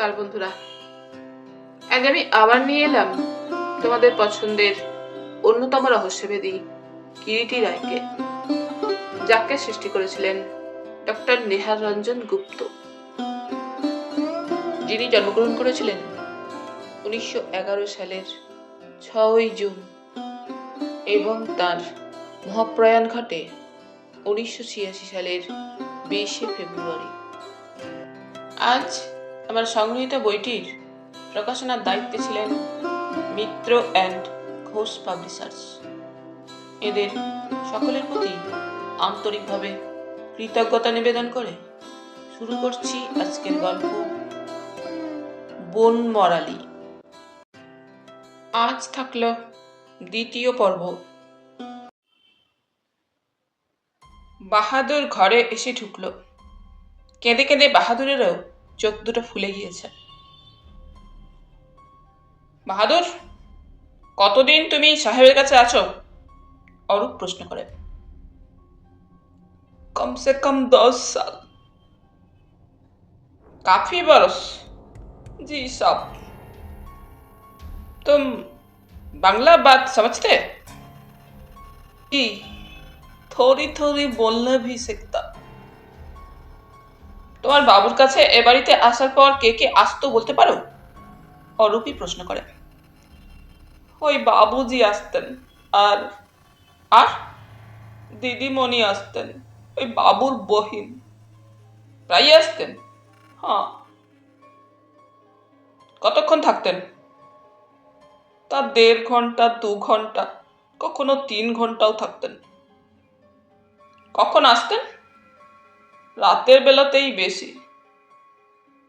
নমস্কার বন্ধুরা, আজ আমি আবার নিয়ে এলাম তোমাদের পছন্দের অন্যতম রহস্যভেদী কিরিটি রায়কে, যাকে সৃষ্টি করেছিলেন ডক্টর নেহার রঞ্জন গুপ্ত, যিনি জন্মগ্রহণ করেছিলেন 1911 সালের 6ই জুন এবং তার মহাপ্রয়াণ ঘটে 1986 সালের 20শে ফেব্রুয়ারি। আজ আমার সংগৃহীত বইটির প্রকাশনার দায়িত্বে ছিলেন মিত্র অ্যান্ড ঘোষ পাবলিশার্স। এদের সকলের প্রতি আন্তরিকভাবে কৃতজ্ঞতা নিবেদন করে শুরু করছি আজকের গল্প বনমরালী। আজ থাকলো দ্বিতীয় পর্ব। বাহাদুর ঘরে এসে ঢুকলো। কেঁদে কেঁদে বাহাদুরেরও চোখ দুটো ফুলে গিয়েছে। বাহাদুর, কতদিন তুমি সাহেবের কাছে আছো? অরূপ প্রশ্ন করে। কমসে কম 10 साल। काफी बरस? जी साहब। तुम बांग्ला बात समझते? जी, थोड़ी थोड़ी बोलना भी सीखता। তোমার বাবুর কাছে এ বাড়িতে আসার পর কে কে আসতো বলতে পারো? অরূপই প্রশ্ন করে। ওই বাবুজি আসতেন, আর আর দিদিমণি আসতেন, ওই বাবুর বহিন প্রায় আসতেন। হ্যাঁ। কতক্ষণ থাকতেন? তা 1.5 ঘন্টা, 2 ঘন্টা, কখনো 3 ঘন্টাও থাকতেন। কখন আসতেন? রাতের বেলাতেই বেশি।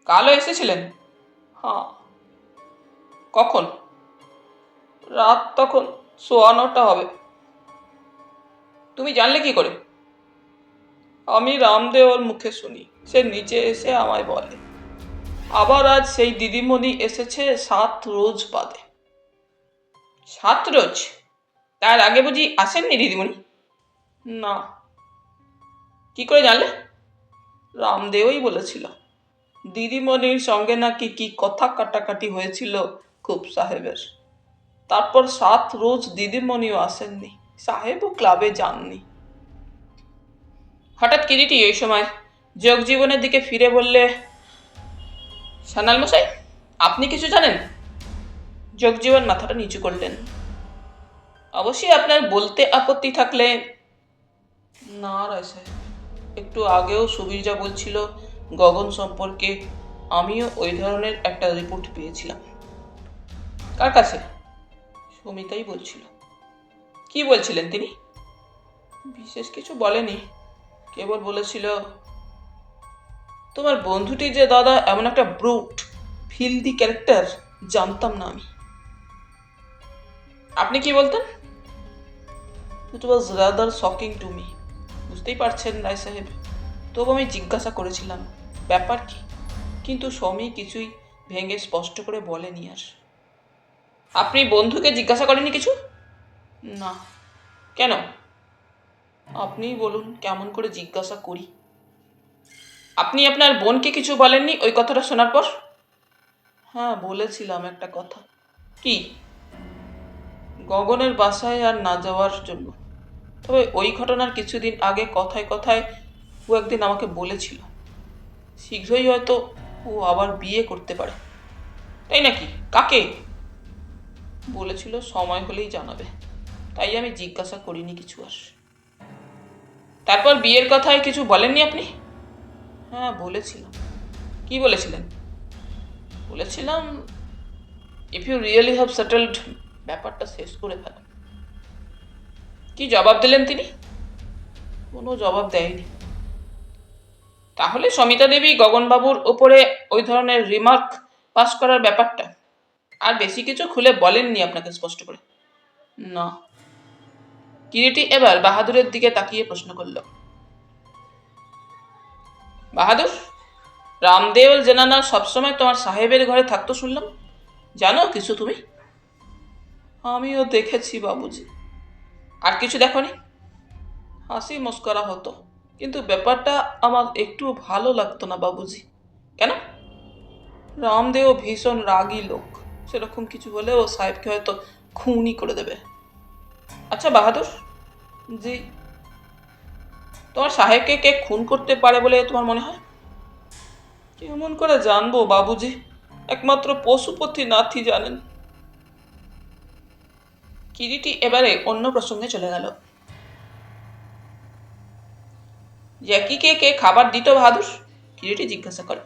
কালও এসেছিলেন? হ্যাঁ। কখন? রাত তখন 9:15 হবে। তুমি জানলে কি করে? আমি রামদেওর মুখে শুনি, সে নিচে এসে আমায় বলে। আবার আজ সেই দিদিমণি এসেছে 7 রোজ বাদে। 7 রোজ? তার আগে বুঝি আসেননি দিদিমণি? না। কি করে জানলে? রামদেওই বলেছিল। দিদিমণির সঙ্গে নাকি কি কথা কাটাকাটি হয়েছিল খুব সাহেবের। তারপর 7 রোজ দিদিমণিও আসেননি, সাহেবও ক্লাবে যাননি। হঠাৎ কিরিটি এই সময় যোগজীবনের দিকে ফিরে বললে, সানাল মশাই, আপনি কিছু জানেন? যোগজীবন মাথাটা নিচু করলেন। অবশ্যই আপনার বলতে আপত্তি থাকলে। না রায় সাহেব, একটু আগেও সুবীর যা বলছিল গগন সম্পর্কে, আমিও ওই ধরনের একটা রিপোর্ট পেয়েছিলাম। কার কাছে? সুমিতাই বলছিল। কি বলছিলেন তিনি? বিশেষ কিছু বলেনি, কেবল বলেছিল তোমার বন্ধুটি যে দাদা এমন একটা ব্রুট, ফিল্দি ক্যারেক্টার, জানতাম না আমি। আপনি কি বলতেন? ইট ওয়াজ রাদার শকিং টু মি। বুঝতেই পারছেন রায় সাহেব, তবু আমি জিজ্ঞাসা করেছিলাম ব্যাপার কি, কিন্তু সমী কিছুই ভেঙে স্পষ্ট করে বলেনি। আর আপনি বন্ধুকে জিজ্ঞাসা করেননি কিছু? না। কেন? আপনিই বলুন কেমন করে জিজ্ঞাসা করি। আপনি আপনার বোনকে কিছু বলেননি ওই কথাটা শোনার পর? হ্যাঁ, বলেছিলাম একটা কথা। কি? গগনের বাসায় আর না যাওয়ার জন্য। তবে ওই ঘটনার কিছুদিন আগে কথায় কথায় ও একদিন আমাকে বলেছিল শীঘ্রই হয়তো ও আবার বিয়ে করতে পারে। তাই নাকি? কাকে? বলেছিল সময় হলেই জানাবে, তাই আমি জিজ্ঞাসা করিনি কিছু আর। তারপর বিয়ের কথায় কিছু বলেননি আপনি? হ্যাঁ, বলেছিলাম। কি বলেছিলেন? বলেছিলাম if you really have settled, ব্যাপারটা শেষ করে ফেলেন। কি জবাব দিলেন তিনি? কোনো জবাব দেয়নি। তাহলে সমিতা দেবী গগনবাবুর ওপরে ওই ধরনের রিমার্ক পাস করার ব্যাপারটা আর বেশি কিছু খুলে বলেননি আপনাকে স্পষ্ট করে? না। কিরিটি এবার বাহাদুরের দিকে তাকিয়ে প্রশ্ন করল, বাহাদুর, রামদেওল জেনানা সবসময় তোমার সাহেবের ঘরে থাকতো শুনলাম, জানো কিছু তুমি? আমিও দেখেছি বাবুজি। আর কিছু দেখোনি? হাসি মস্করা হতো, কিন্তু ব্যাপারটা আমার একটু ভালো লাগতো না বাবুজি। কেন? রামদেও ভীষণ রাগী লোক, সেরকম কিছু হলে ও সাহেবকে হয়তো খুনই করে দেবে। আচ্ছা বাহাদুর জি, তোমার সাহেবকে কে খুন করতে পারে বলে তোমার মনে হয়? কেমন করে জানবো বাবুজি, একমাত্র পশুপতিনাথই জানেন। কিরিটি এবারে অন্য প্রসঙ্গে চলে গেল। জ্যাকিকে কে খাবার দিত বাহাদুর? কিরিটি জিজ্ঞাসা করে।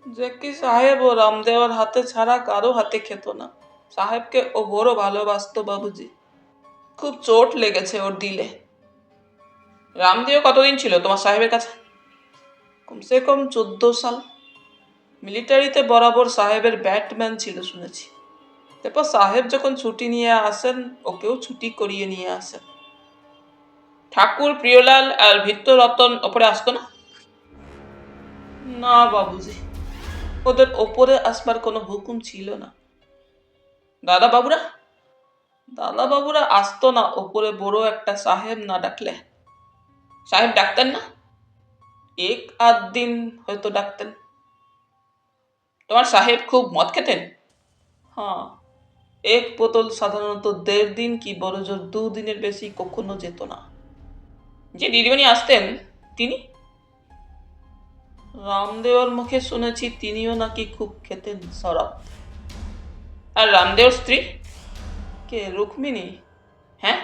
জ্যাকি সাহেব ও রামদেওয়ার হাতে ছাড়া কারো হাতে খেত না। সাহেবকে ও বড় ভালোবাসতো বাবুজি, খুব চোট লেগেছে ওর দিলে। রামদেও কতদিন ছিল তোমার সাহেবের কাছে? কমসে কম 14 সাল। মিলিটারিতে বরাবর সাহেবের ব্যাটম্যান ছিল শুনেছি। তারপর সাহেব যখন ছুটি নিয়ে আসেন ওকেও ছুটি করিয়ে নিয়ে আসেন। ঠাকুর, প্রিয়লাল আর ভিত্তরতন ওপরে আসতো না? না বাবুজি, ওদের ওপরে আসবার কোনো হুকুম ছিল না। দাদা বাবুরা? দাদা বাবুরা আসতো না ওপরে বড় একটা সাহেব না ডাকলে। সাহেব ডাকতেন না? এক আধ দিন হয়তো ডাকতেন। তোমার সাহেব খুব মদ খেতেন? হ্যাঁ, এক বোতল সাধারণত 1.5 দিন কি বড় জোর 2 দিনের বেশি কখনো যেত না। যে দিদিমণি আসতেন তিনি? রামদেওর মুখে শুনেছি তিনিও নাকি খুব খেতেন শরাব। আর রামদেওর স্ত্রী কে, রুক্মিণী? হ্যাঁ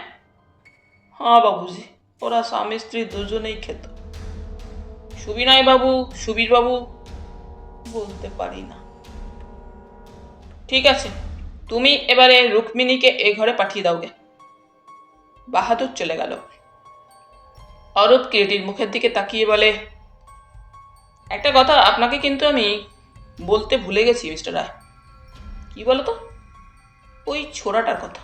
হ্যাঁ বাবুজি, ওরা স্বামী স্ত্রী দুজনেই খেত। সুবিনয় বাবু, সুবীর বাবু? বলতে পারি না। ঠিক আছে, তুমি এবারে রুক্মিণীকে এ ঘরে পাঠিয়ে দাওগে। বাহাদুর চলে গেল। অরূপ কিরিটির মুখের দিকে তাকিয়ে বলে, একটা কথা আপনাকে কিন্তু আমি বলতে ভুলে গেছি মিস্টার রায়। কি বলতো? ওই ছোড়াটার কথা,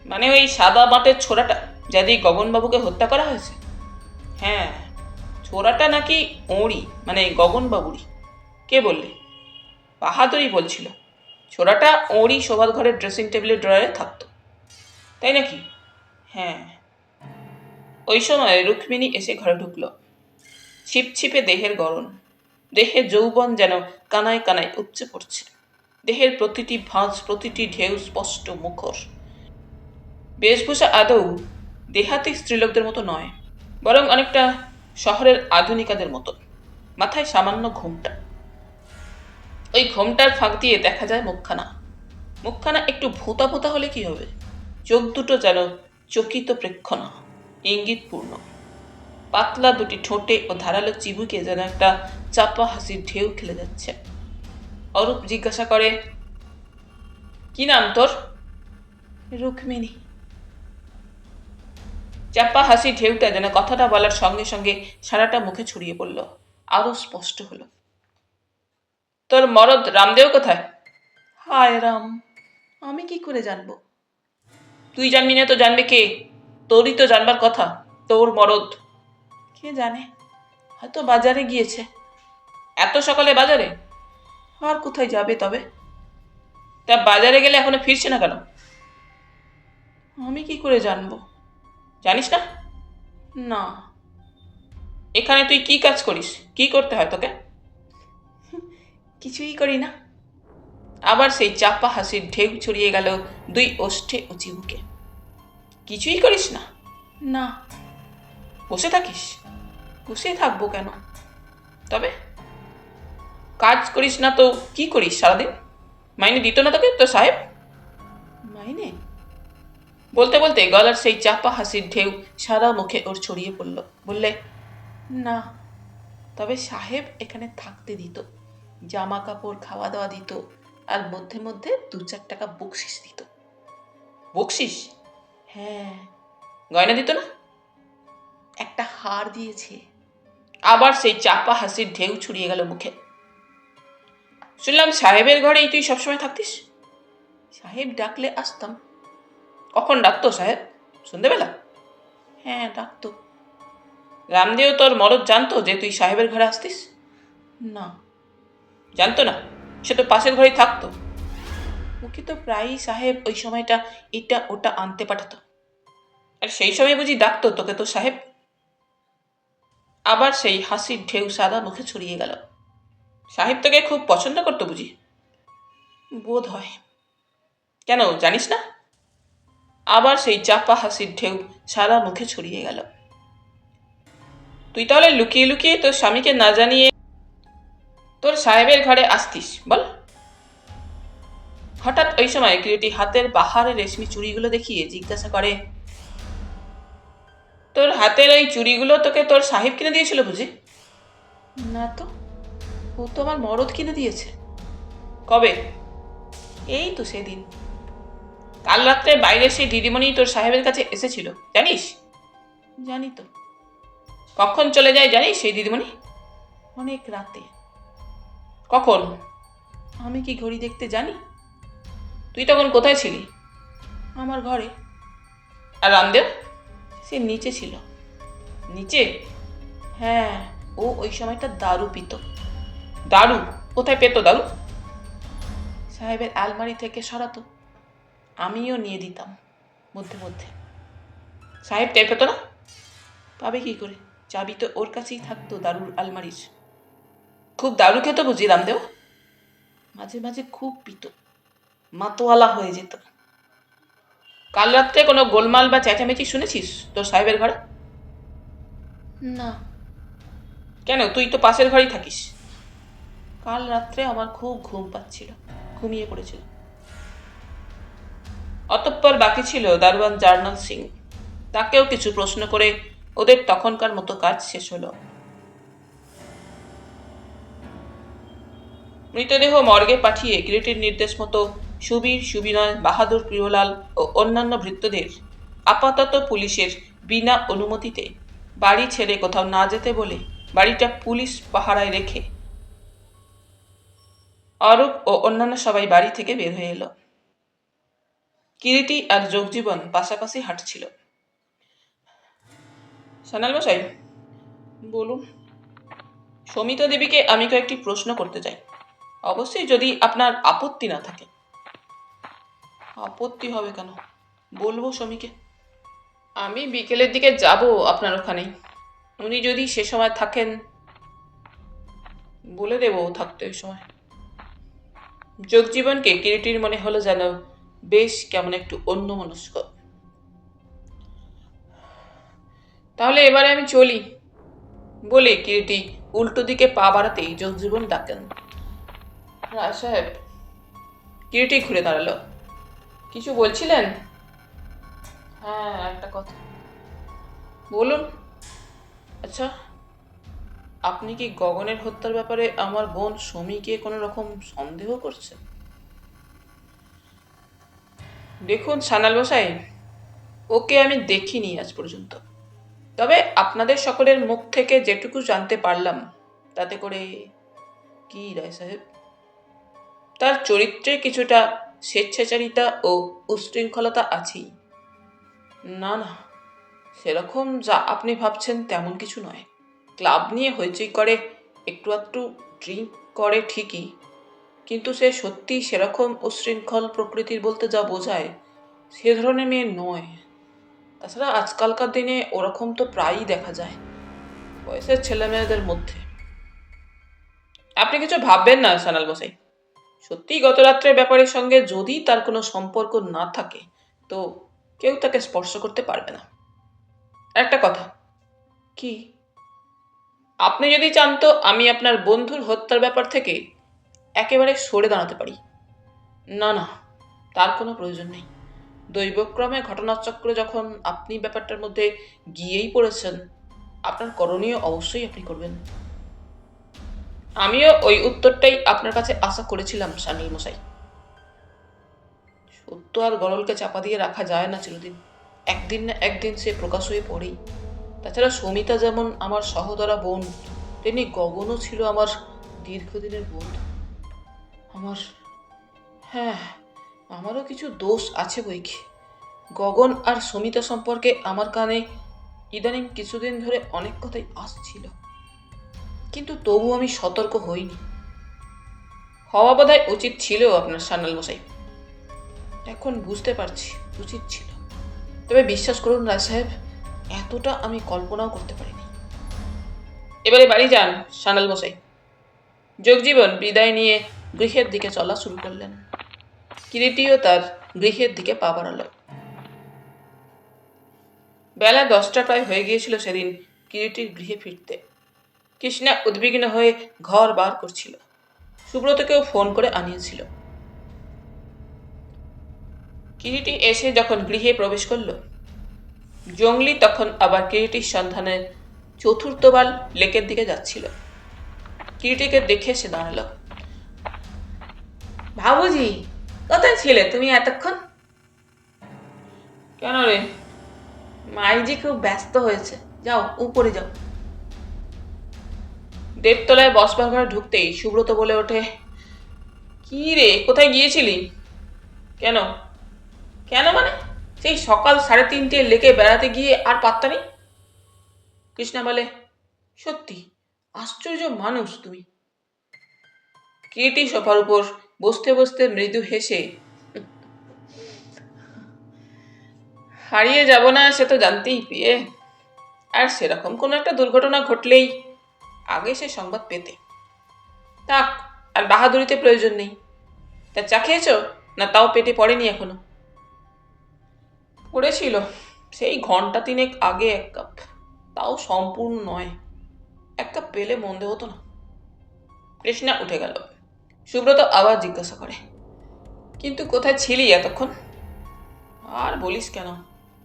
মানে ওই সাদা বাঁটের ছোড়াটা যাদি গগনবাবুকে হত্যা করা হয়েছে। হ্যাঁ, ছোড়াটা নাকি ওঁরই, মানে গগনবাবুরই। কে বললে? বাহাদুরই বলছিল। ছোড়াটা ওঁরই শোবার ঘরের ড্রেসিং টেবিলের ড্রয়ারে থাকতো। তাই নাকি? হ্যাঁ। ওই সময় রুক্মিণী এসে ঘরে ঢুকলো। ছিপছিপে দেহের গড়ন, দেহে যৌবন যেন কানায় কানায় উপচে পড়ছে। দেহের প্রতিটি ভাঁজ, প্রতিটি ঢেউ স্পষ্ট মুখর। বেশভূষা আদৌ দেহাতি স্ত্রীলোকদের মতো নয়, বরং অনেকটা শহরের আধুনিকাদের মতো। মাথায় সামান্য ঘোমটা, ওই ঘোমটার ফাঁক দিয়ে দেখা যায় মুখখানা। মুখখানা একটু ভোঁতা ভোঁতা হলে কি হবে, চোখ দুটো যেন চকিত প্রেক্ষণা, ইঙ্গিতপূর্ণ। পাতলা দুটি ঠোঁটে ও ধারালো চিবুকে যেন একটা চাপা হাসির ঢেউ খেলে যাচ্ছে। অরূপ জিজ্ঞাসা করে, কি নাম তোর? রুক্মিণী। চাপা হাসি ঢেউটা যেন কথাটা বলার সঙ্গে সঙ্গে সারাটা মুখে ছড়িয়ে পড়ল, আরো স্পষ্ট হলো। তোর মরদ রামদেও কোথায়? হায় রাম, আমি কি করে জানবো? তুই জানবি না তো জানবে কে? তোরই তো জানবার কথা, তোর মরদ। কে জানে, হয়তো বাজারে গিয়েছে। এত সকালে বাজারে? আর কোথায় যাবে তবে? তা বাজারে গেলে এখনো ফিরছে না কেন? আমি কি করে জানবো? জানিস না? না। এখানে তুই কি কাজ করিস? কি করতে হয় তোকে? কিছুই করি না। আবার সেই চাপা হাসির ঢেউ ছড়িয়ে গেল দুই ওষ্ঠে ও চিবুকে। কিছুই করিস না? না। বসে থাকিস? বসে থাকবো কেন? তবে কাজ করিস না তো কি করিস সারাদিন? মাইনে দিত না তোকে তো সাহেব? মাইনে? বলতে বলতে গলার সেই চাপা হাসির ঢেউ সারা মুখে ওর ছড়িয়ে পড়ল। বললে, না, তবে সাহেব এখানে থাকতে দিত, জামা কাপড়, খাওয়া দাওয়া দিত, আর মধ্যে মধ্যে 2-4 টাকা বকশিস দিত। বকশিস? হ্যাঁ। গয়না দিত না? একটা হার দিয়েছে। আবার সেই চাপা হাসির ঢেউ ছড়িয়ে গেল মুখে। শুনলাম সাহেবের ঘরেই তুই সবসময় থাকতিস? সাহেব ডাকলে আসতাম। কখন ডাকতো সাহেব? সন্ধেবেলা? হ্যাঁ, ডাকতো। রামদেও তোর মরদ জানতো যে তুই সাহেবের ঘরে আসতিস? না। জানতো না? সে তো পাশের ঘরেই থাকতো। ওকে তো প্রায়ই সাহেব ওই সময়টা এটা ওটা আনতে পাঠাতো। আর সেই সময় বুঝি ডাকতো তোকে তো সাহেব? আবার সেই হাসির ঢেউ সাদা মুখে ছড়িয়ে গেল। সাহেব তোকে খুব পছন্দ করতো বুঝি? বোধ হয়। কেন জানিস না? আবার সেই চাপা হাসির ঢেউ সারা মুখে ছড়িয়ে গেল। তুই তাহলে লুকিয়ে লুকিয়ে তোর স্বামীকে না জানিয়ে তোর সাহেবের ঘরে আসতিস বল? হঠাৎ ওই সময় কিরিটি হাতের বাহারে রেশমি চুড়িগুলো দেখিয়ে জিজ্ঞাসা করে, তোর হাতের ওই চুড়িগুলো তোকে তোর সাহেব কিনে দিয়েছিল বুঝি? না তো, ও তো আমার মরদ কিনে দিয়েছে। কবে? এই তো সেদিন। কাল রাত্রে বাইরে সেই দিদিমণি তোর সাহেবের কাছে এসেছিল জানিস? জানি তো। কখন চলে যায় জানিস সেই দিদিমণি? অনেক রাতে। কখন? আমি কি ঘড়ি দেখতে জানি? তুই তখন কোথায় ছিলি? আমার ঘরে। আর রামদেব? সে নিচে ছিল। নিচে? হ্যাঁ, ও ওই সময়টা দারু পিত। দারু? কোথায় পেতো দারু? সাহেবের আলমারি থেকে সরাতো, আমিও নিয়ে দিতাম মধ্যে মধ্যে। সাহেব টের পেতো না? পাবে কি করে, চাবি তো ওর কাছেই থাকতো দারুর আলমারির। খুব দারু খেত বুঝি রামদেব? মাঝে মাঝে খুব পিত, মাতোয়ালা হয়ে যেত। কাল রাত্রে কোনো গোলমাল বা চেঁচামেচি শুনেছিস তোর সাহেবের ঘরে? না। কেন, তুই তো পাশের ঘরেই থাকিস। কাল রাত্রে আমার খুব ঘুম পাচ্ছিল, ঘুমিয়ে পড়েছিল। অতঃপর বাকি ছিল দারোয়ান জার্নাল সিং। তাকেও কিছু প্রশ্ন করে ওদের তখনকার মতো কাজ শেষ হলো। মৃতদেহ মর্গে পাঠিয়ে কিরিটির নির্দেশ মতো সুবীর, সুবিনয়, বাহাদুর, প্রিয়লাল ও অন্যান্য ভৃত্যদের আপাতত পুলিশের বিনা অনুমতিতে বাড়ি ছেড়ে কোথাও না যেতে বলে বাড়িটা পুলিশ পাহারায় রেখে অরূপ ও অন্যান্য সবাই বাড়ি থেকে বের হয়ে এলো। কিরিটি আর যোগজীবন পাশাপাশি হাঁটছিল। সানাল মশাই, বলুন। সমিতা দেবীকে আমি কয়েকটি প্রশ্ন করতে চাই, অবশ্যই যদি আপনার আপত্তি না থাকে। আপত্তি হবে কেন, বলবো সমীকে। আমি বিকেলের দিকে যাব আপনার ওখানে, উনি যদি সে সময় থাকেন বলে দেব থাকতে ওই সময়। যোগজীবনকে কিরিটির মনে হলো যেন বেশ কেমন একটু অন্যমনস্ক। তাহলে এবারে আমি চলি বলে কিরিটি উল্টো দিকে পা বাড়াতেই যোগজীবন ডাকেন, রায় সাহেব। কিরিটি ঘুরে দাঁড়ালো। কিছু বলছিলেন? হ্যাঁ, একটা কথা। বলুন। আচ্ছা, আপনি কি গগনের হত্যার ব্যাপারে আমার বোন সমীকে কোনো রকম সন্দেহ করছেন? দেখুন সানাল মশাই, ওকে আমি দেখিনি আজ পর্যন্ত, তবে আপনাদের সকলের মুখ থেকে যেটুকু জানতে পারলাম তাতে করে কি রায় সাহেব, তার চরিত্রে কিছুটা স্বেচ্ছাচারিতা ও উশৃঙ্খলতা আছেই। না না, সেরকম যা আপনি ভাবছেন তেমন কিছু নয়। ক্লাব নিয়ে হইচই করে, একটু আধটু ড্রিঙ্ক করে ঠিকই, কিন্তু সে সত্যি সেরকম উশৃঙ্খল প্রকৃতির বলতে যা বোঝায় সে ধরনের মেয়ে নয়। তাছাড়া আজকালকার দিনে ওরকম তো প্রায়ই দেখা যায় বয়সের ছেলেমেয়েদের মধ্যে। আপনি কিছু ভাববেন না সানাল মশাই, সত্যি গত রাত্রের ব্যাপারের সঙ্গে যদি তার কোনো সম্পর্ক না থাকে তো কেউ তাকে স্পর্শ করতে পারবে না। একটা কথা। কি? আপনি যদি চান তো আমি আপনার বন্ধুর হত্যার ব্যাপার থেকে একেবারে সরে দাঁড়াতে পারি। না না, তার কোনো প্রয়োজন নেই। দৈবক্রমে ঘটনাচক্রে যখন আপনি ব্যাপারটার মধ্যে গিয়েই পড়েছেন, আপনার করণীয় অবশ্যই আপনি করবেন। আমিও ওই উত্তরটাই আপনার কাছে আশা করেছিলাম সানিল মশাই। সত্য আর গরলকে চাপা দিয়ে রাখা যায় না চিরদিন, একদিন না একদিন সে প্রকাশ হয়ে পড়েই। তাছাড়া সমিতা যেমন আমার সহদরা বোন, তেমনি গগনও ছিল আমার দীর্ঘদিনের বন্ধু। আমার, হ্যাঁ, আমারও কিছু দোষ আছে বৈকি। গগন আর সমিতা সম্পর্কে আমার কানে ইদানিং কিছুদিন ধরে অনেক কথাই আসছিল, কিন্তু তবু আমি সতর্ক হইনি। হওয়া বোধহয় উচিত ছিল আপনার সান্যাল মশাই। এখন বুঝতে পারছি উচিত ছিল, তবে বিশ্বাস করুন রায় সাহেব, এতটা আমি কল্পনাও করতে পারিনি। এবারে বাড়ি যান সান্যাল মশাই। যোগজীবন বিদায় নিয়ে গৃহের দিকে চলা শুরু করলেন। কিরিটিও তার গৃহের দিকে পা বাড়ালো। বেলা 10টা প্রায় হয়ে গিয়েছিল সেদিন কিরিটির গৃহে ফিরতে। কৃষ্ণা উদ্বিগ্ন হয়ে ঘর বার করছিল। সুব্রতকেও ফোন করে আনিয়েছিল। কিরিটি এসে যখন গৃহে প্রবেশ করল, জঙ্গলি তখন আবার কিরিটির সন্ধানে চতুর্থবার লেকের দিকে যাচ্ছিল। কিরিটিকে দেখে সে দাঁড়ালো। ভাবুজি, কোথায় ছিলে তুমি এতক্ষণ? কেন রে? মাইজি খুব ব্যস্ত হয়েছে, যাও উপরে যাও। দেবতলায় বসবার ঘরে ঢুকতেই সুব্রত বলে ওঠে, কি রে, কোথায় গিয়েছিলি? কেন? কেন মানে? সেই সকাল 3:30 লেকে বেড়াতে গিয়ে আর পাত্তা নেই। কৃষ্ণা বলে, সত্যি আশ্চর্য মানুষ তুমি। কিরিটি সোফার উপর বসতে বসতে মৃদু হেসে, হারিয়ে যাব না সে তো জানতেই পেয়ে, আর সেরকম কোনো একটা দুর্ঘটনা ঘটলেই আগে সে সংবাদ পেতে। থাক, আর বাহাদুরিতে প্রয়োজন নেই। তা চা খেয়েছ না? তাও পেটে পড়েনি এখনো? পড়েছিল সেই ঘন্টা 3 আগে 1 কাপ, তাও সম্পূর্ণ নয়। 1 কাপ পেলে মন্দ হতো না। কৃষ্ণা উঠে গেল। সুব্রত আবার জিজ্ঞাসা করে, কিন্তু কোথায় ছিলি এতক্ষণ? আর বলিস কেন,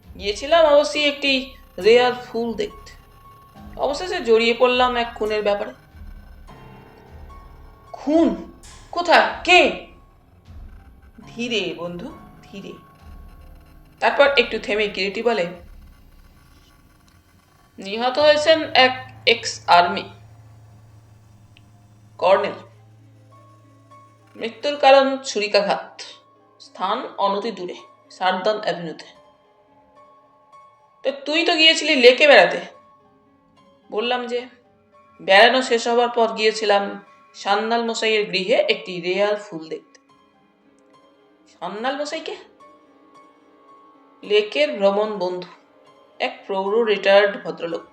গিয়েছিলাম অবশ্যই একটি রেয়ার ফুল দেখতে। অবশেষে জড়িয়ে পড়লাম এক খুনের ব্যাপারে। খুন? কোথায়? কে? ধীরে বন্ধু, ধীরে। তারপর একটু থেমে কিরিটি বলে, নিহত হয়েছেন এক এক্স আর্মি কর্নেল। মৃত্যুর কারণ ছুরিকাঘাত। স্থান অনতি দূরে, সারদান অ্যাভিনিউতে। তো তুই তো গিয়েছিলি লেকে বেড়াতে। বললাম যে, বেড়ানো শেষ হবার পর গিয়েছিলাম সান্যাল মশাইয়ের গৃহে একটি রেয়ার ফুল দেখতে। সান্যাল মশাইকে? লেকের ভ্রমণ বন্ধু, এক প্রৌঢ় রিটায়ার্ড ভদ্রলোক,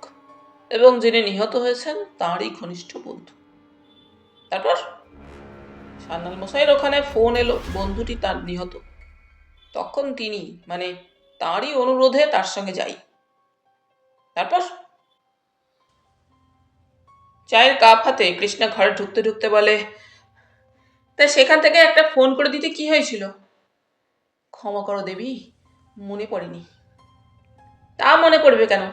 এবং যিনি নিহত হয়েছেন তাঁরই ঘনিষ্ঠ বন্ধু। তারপর সান্যাল মশাইয়ের ওখানে ফোন এলো বন্ধুটি তার নিহত। তখন তিনি, মানে তাঁরই অনুরোধে তার সঙ্গে যাই। তারপর চায়ের কাপ হাতে কৃষ্ণা ঘরে ঢুকতে ঢুকতে বলে, তাই সেখান থেকে একটা ফোন করে দিতে কি হয়েছিল? ক্ষমা করো দেবী, মনে পড়েনি। তা মনে পড়বে কেন?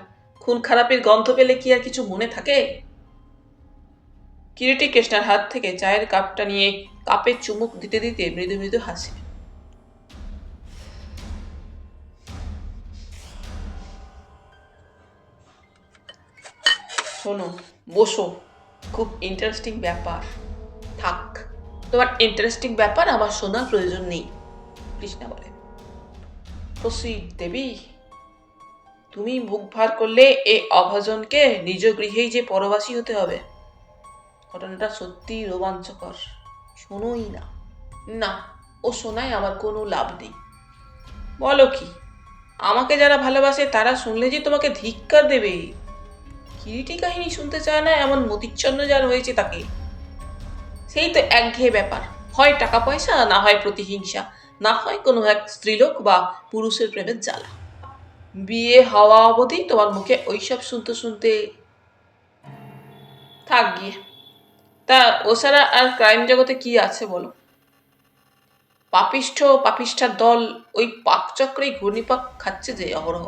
খুন খারাপের গন্ধ পেলে কি আর কিছু মনে থাকে? কিরিটি কৃষ্ণার হাত থেকে চায়ের কাপটা নিয়ে কাপে চুমুক দিতে দিতে মৃদু মৃদু হাসে। শোনো, বসো, খুব ইন্টারেস্টিং ব্যাপার। থাক, তোমার ইন্টারেস্টিং ব্যাপার আমার শোনার প্রয়োজন নেই, কৃষ্ণা বলে। প্রসিড দেবী। তুমি মুখ ভার করলে এ অভাজনকে নিজ গৃহেই যে পরবাসী হতে হবে। ঘটনাটা সত্যি রোমাঞ্চকর। শোনোই না। না, ও শোনায় আমার কোনো লাভ নেই। বলো কি? আমাকে যারা ভালোবাসে তারা শুনলে যে তোমাকে ধিক্কার দেবে। কিরিটি কাহিনী শুনতে চায় না এমন মতিচ্ছন্ন যার হয়েছে তাকে। সেই তো একঘেয়ে ব্যাপার, হয় টাকা পয়সা, না হয় প্রতিহিংসা, না হয় কোনো এক স্ত্রীলোক বা পুরুষের প্রেমের জ্বালা। বিয়ে হওয়া অবধি তোমার মুখে ওইসব শুনতে শুনতে থাক গিয়ে। তা ও ছাড়া আর ক্রাইম জগতে কি আছে বলো? পাপিষ্ঠার দল ওই পাকচক্রেই ঘূর্ণিপাক খাচ্ছে যে অহরহ।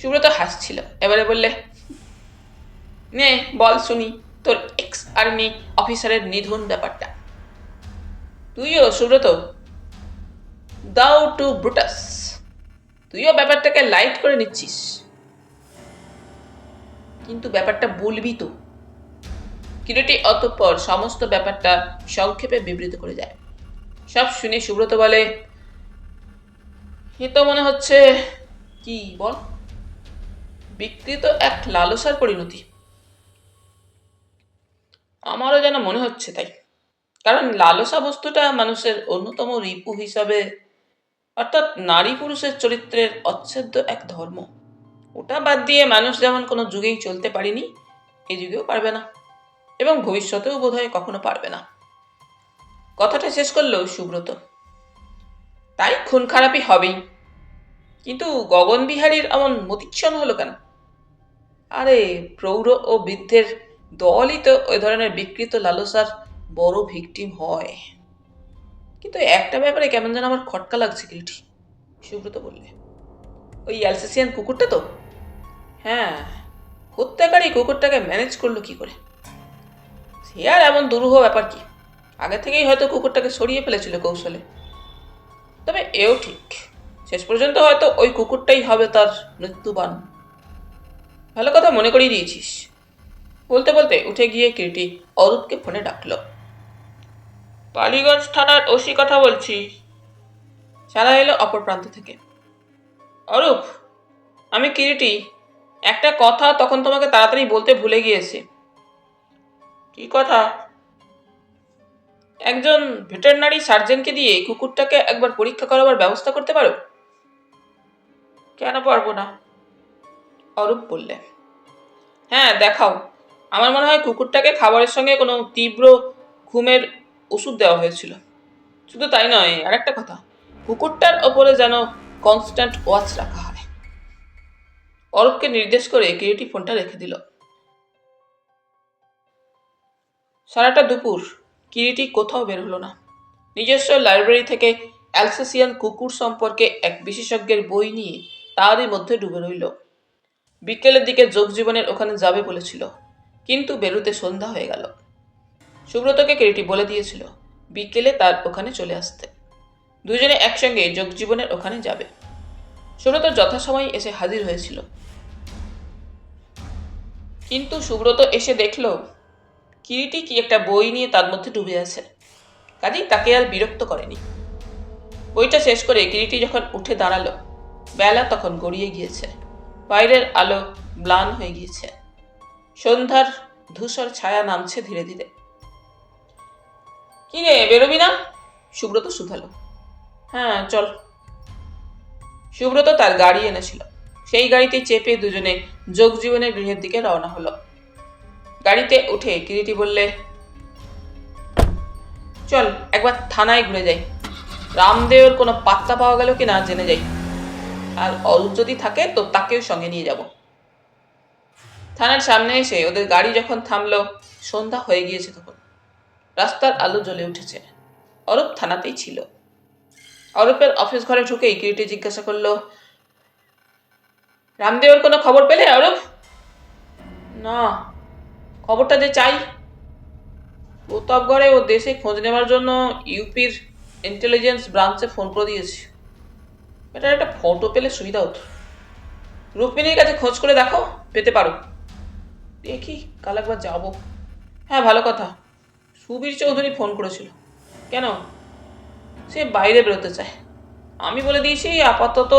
সুব্রত হাসছিল। এবারে বললে, নে বল শুনি তোর এক্স আর্মি অফিসারের নিধন ব্যাপারটা। তুইও সুব্রত, দাও টু ব্রুটাস, তুইও ব্যাপারটাকে লাইট করে নিচ্ছিস। কিন্তু ব্যাপারটা বলবি তো। কিরিটি অতঃপর সমস্ত ব্যাপারটা সংক্ষেপে বিবৃত করে যায়। সব শুনে সুব্রত বলে, এ তো মনে হচ্ছে, কি বল, বিকৃত এক লালসার পরিণতি। আমারও যেন মনে হচ্ছে তাই। কারণ লালসা বস্তুটা মানুষের অন্যতম রিপু হিসাবে, অর্থাৎ নারী পুরুষের চরিত্রের অচ্ছেদ্য এক ধর্ম। ওটা বাদ দিয়ে মানুষ যেমন কোনো যুগেই চলতে পারেনি, এই যুগেও পারবে না, এবং ভবিষ্যতেও বোধহয় কখনো পারবে না। কথাটা শেষ করলো সুব্রত। তাই খুন খারাপই হবেই, কিন্তু গগনবিহারীর এমন মতিচ্ছন হলো কেন? আরে, প্রৌঢ় ও বৃদ্ধের দলই তো ওই ধরনের বিকৃত লালসার বড় ভিকটিম হয়। কিন্তু একটা ব্যাপারে কেমন যেন আমার খটকা লাগছে কিরিটি, সুব্রত বললে। ওই অ্যালসেসিয়ান কুকুরটা তো? হ্যাঁ, হত্যাকারী কুকুরটাকে ম্যানেজ করলো কি করে? সে আর এমন দুরূহ ব্যাপার কি, আগে থেকেই হয়তো কুকুরটাকে সরিয়ে ফেলেছিল কৌশলে। তবে এও ঠিক, শেষ পর্যন্ত হয়তো ওই কুকুরটাই হবে তার মৃত্যুবান। ভালো কথা মনে করিয়ে দিয়েছিস। বলতে বলতে উঠে গিয়ে কিরিটি অরূপকে ফোনে ডাকল। বালিগঞ্জ থানার ওসি কথা বলছি, সারা এলো অপর প্রান্ত থেকে। অরূপ, আমি কিরিটি। একটা কথা তখন তোমাকে তাড়াতাড়ি বলতে ভুলে গিয়েছি। কি কথা? একজন ভেটেরিনারি সার্জনকে দিয়ে কুকুরটাকে একবার পরীক্ষা করাবার ব্যবস্থা করতে পারো? কেন পারবো না? অরূপ বললে। হ্যাঁ, দেখাও। আমার মনে হয় কুকুরটাকে খাবারের সঙ্গে কোনো তীব্র ঘুমের ওষুধ দেওয়া হয়েছিল। শুধু তাই নয়, আরেকটা কথা, কুকুরটার ওপরে যেন কনস্ট্যান্ট ওয়াচ রাখা হয়। অরূপকে নির্দেশ করে কিরিটি ফোনটা রেখে দিল। সারাটা দুপুর কিরিটি কোথাও বের হলো না। নিজস্ব লাইব্রেরি থেকে অ্যালসেসিয়ান কুকুর সম্পর্কে এক বিশেষজ্ঞের বই নিয়ে তারই মধ্যে ডুবে রইল। বিকেলের দিকে যোগজীবনের ওখানে যাবে বলেছিল, কিন্তু বেরুতে সন্ধ্যা হয়ে গেল। সুব্রতকে কিরিটি বলে দিয়েছিল বিকেলে তার ওখানে চলে আসতে। দুজনে একসঙ্গে যোগজীবনের ওখানে যাবে। সুব্রত যথাসময়ে এসে হাজির হয়েছিল, কিন্তু সুব্রত এসে দেখল কিরিটি কি একটা বই নিয়ে তার মধ্যে ডুবে আছে। কাজেই তাকে আর বিরক্ত করেনি। বইটা শেষ করে কিরিটি যখন উঠে দাঁড়ালো, বেলা তখন গড়িয়ে গিয়েছে। বাইরের আলো ম্লান হয়ে গিয়েছে। সন্ধ্যার ধূসর ছায়া নামছে ধীরে ধীরে। কি রে, বেরোবি না? সুব্রত শুধালো। হ্যাঁ, চল। সুব্রত তার গাড়ি এনেছিল। সেই গাড়িতে চেপে দুজনে যোগজীবনের গৃহের দিকে রওনা হলো। গাড়িতে উঠে কিরিটি বললে, চল একবার থানায় ঘুরে যাই। রামদেওর কোনো পাত্তা পাওয়া গেল কিনা জেনে যাই। আর অরূপ যদি থাকে তো তাকেও সঙ্গে নিয়ে যাব। থানার সামনে এসে ওদের গাড়ি যখন থামলো, সন্ধ্যা হয়ে গিয়েছে তখন। রাস্তার আলো জ্বলে উঠেছে। অরূপ থানাতেই ছিল। অরূপের অফিস ঘরে ঢুকেই কিরিটি জিজ্ঞাসা করলো, রামদেওর কোনো খবর পেলে অরূপ? না, খবরটা যে চাই। প্রতাপগড়ে ও দেশে খোঁজ নেওয়ার জন্য ইউপির ইন্টেলিজেন্স ব্রাঞ্চে ফোন করে দিয়েছি। এটার একটা ফটো পেলে সুবিধা হতো। রুক্মিণীর কাছে খোঁজ করে দেখো, পেতে পারো। দেখি, কাল একবার যাবো। হ্যাঁ, ভালো কথা। সুবীর চৌধুরী ফোন করেছিল। কেন? সে বাইরে বেরোতে চায়। আমি বলে দিয়েছি আপাতত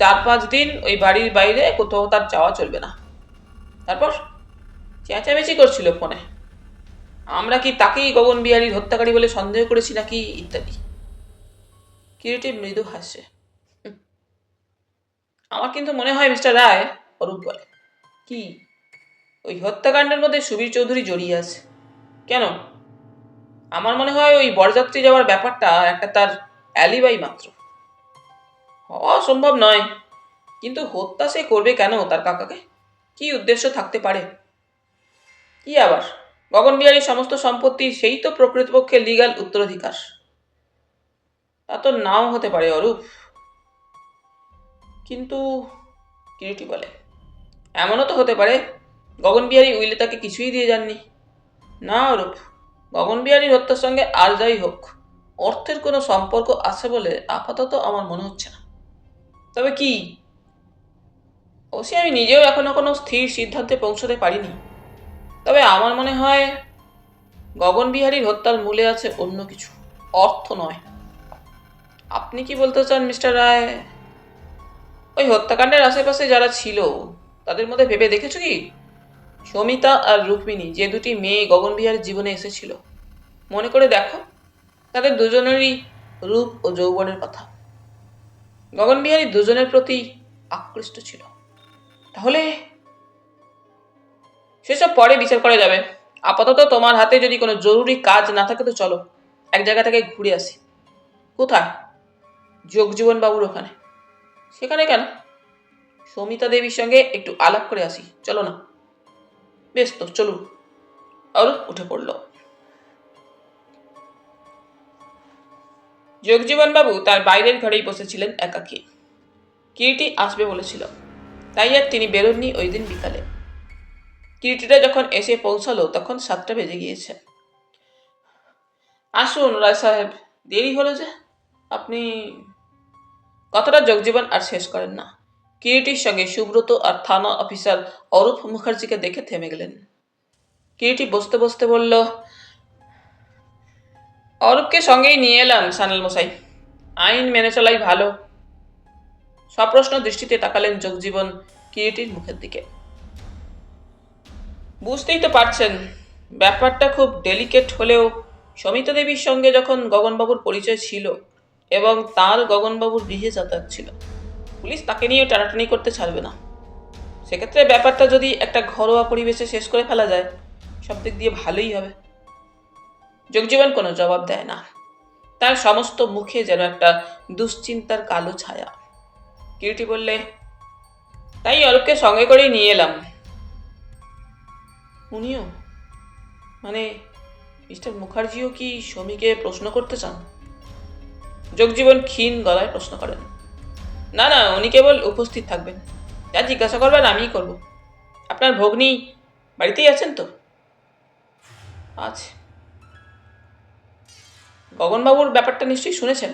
4-5 দিন ওই বাড়ির বাইরে কোথাও তার যাওয়া চলবে না। তারপর চেঁচামেচি করছিল ফোনে, আমরা কি তাকেই গগন বিহারীর হত্যাকারী বলে সন্দেহ করেছি নাকি, ইত্যাদি। কিরিটি মৃদু হাসে। আমার কিন্তু মনে হয় মিস্টার রায়, অরূপ বলে। কি? ওই হত্যাকাণ্ডের মধ্যে সুবীর চৌধুরী জড়িয়ে আছে। কেন? আমার মনে হয় ওই বরযাত্রী যাওয়ার ব্যাপারটা একটা তার অ্যালিবাই মাত্র। হওয়া সম্ভব নয়, কিন্তু হত্যা সে করবে কেন তার কাকাকে? কি উদ্দেশ্য থাকতে পারে? কি আবার, গগন বিহারীর সমস্ত সম্পত্তি সেই তো প্রকৃতপক্ষে লিগ্যাল উত্তরাধিকার। তা তো নাও হতে পারে অরূপ। কিন্তু কিরিটি বলে, এমনও তো হতে পারে গগন বিহারী উইলে তাকে কিছুই দিয়ে যাননি। না অরূপ, গগন বিহারীর হত্যার সঙ্গে আর যাই হোক, অর্থের কোনো সম্পর্ক আছে বলে আপাতত আমার মনে হচ্ছে না। তবে কি? অবশ্যই আমি নিজেও এখনো কোনো স্থির সিদ্ধান্তে পৌঁছতে পারিনি। তবে আমার মনে হয় গগন বিহারীর হত্যার মূলে আছে অন্য কিছু, অর্থ নয়। আপনি কি বলতে চান মিস্টার রায়? ওই হত্যাকাণ্ডের আশেপাশে যারা ছিল তাদের মধ্যে ভেবে দেখেছো কি? সমিতা আর রুক্মিণী যে দুটি মেয়ে গগন বিহারীর জীবনে এসেছিল, মনে করে দেখো তাদের দুজনেরই রূপ ও যৌবনের কথা। গগন বিহারী দুজনের প্রতি আকৃষ্ট ছিল। তাহলে সেসব পরে বিচার করা যাবে। আপাতত তোমার হাতে যদি কোনো জরুরি কাজ না থাকে তো চলো এক জায়গা থেকে ঘুরে আসি। কোথায়? জগজীবন বাবুর ওখানে। সেখানে কেন? সমিতা দেবীর সঙ্গে একটু আলাপ করে আসি, চলো না? বেশ তো, চলুন। অরূপ উঠে পড়ল। জগজীবন বাবু তার বাইরের ঘরেই বসেছিলেন একাকী। কিরিটি আসবে বলেছিল, তাই আর তিনি বেরোননি ওই দিন বিকালে। কিরিটিটা যখন এসে পৌঁছালো তখন 7টা বেজে গিয়েছে। আসুন রায় সাহেব, দেরি হলো যে। আপনি... কথাটা জগজীবন আর শেষ করেন না। কিরিটির সঙ্গে সুব্রত আর থানা অফিসার অরূপ মুখার্জিকে দেখে থেমে গেলেন। কিরিটি বসতে বসতে বলল, অরূপকে সঙ্গেই নিয়ে এলাম সানাল মশাই। আইন মেনে চলাই ভালো। সপ্রশ্ন দৃষ্টিতে তাকালেন জগজীবন কিরিটির মুখের দিকে। বুঝতেই তো পারছেন, ব্যাপারটা খুব ডেলিকেট হলেও সমিতা দেবীর সঙ্গে যখন গগনবাবুর পরিচয় ছিল এবং তার গগনবাবুর গৃহে যাতায়াত ছিল, পুলিশ তাকে নিয়ে টানাটানি করতে ছাড়বে না। সেক্ষেত্রে ব্যাপারটা যদি একটা ঘরোয়া পরিবেশে শেষ করে ফেলা যায়, সব দিক দিয়ে ভালোই হবে। জগজীবন কোনো জবাব দেয় না। তার সমস্ত মুখে যেন একটা দুশ্চিন্তার কালো ছায়া। কিরিটি বললে, তাই অরূপকে সঙ্গে করেই নিয়ে এলাম। উনিও মানে মিস্টার মুখার্জিও কি সমীকে প্রশ্ন করতে চান? জগজীবন ক্ষীণ গলায় প্রশ্ন করেন। না না, উনি কেবল উপস্থিত থাকবেন। যা জিজ্ঞাসা করবেন আমিই করব। আপনার ভগ্নী বাড়িতেই আছেন তো? আছে। গগনবাবুর ব্যাপারটা নিশ্চয়ই শুনেছেন?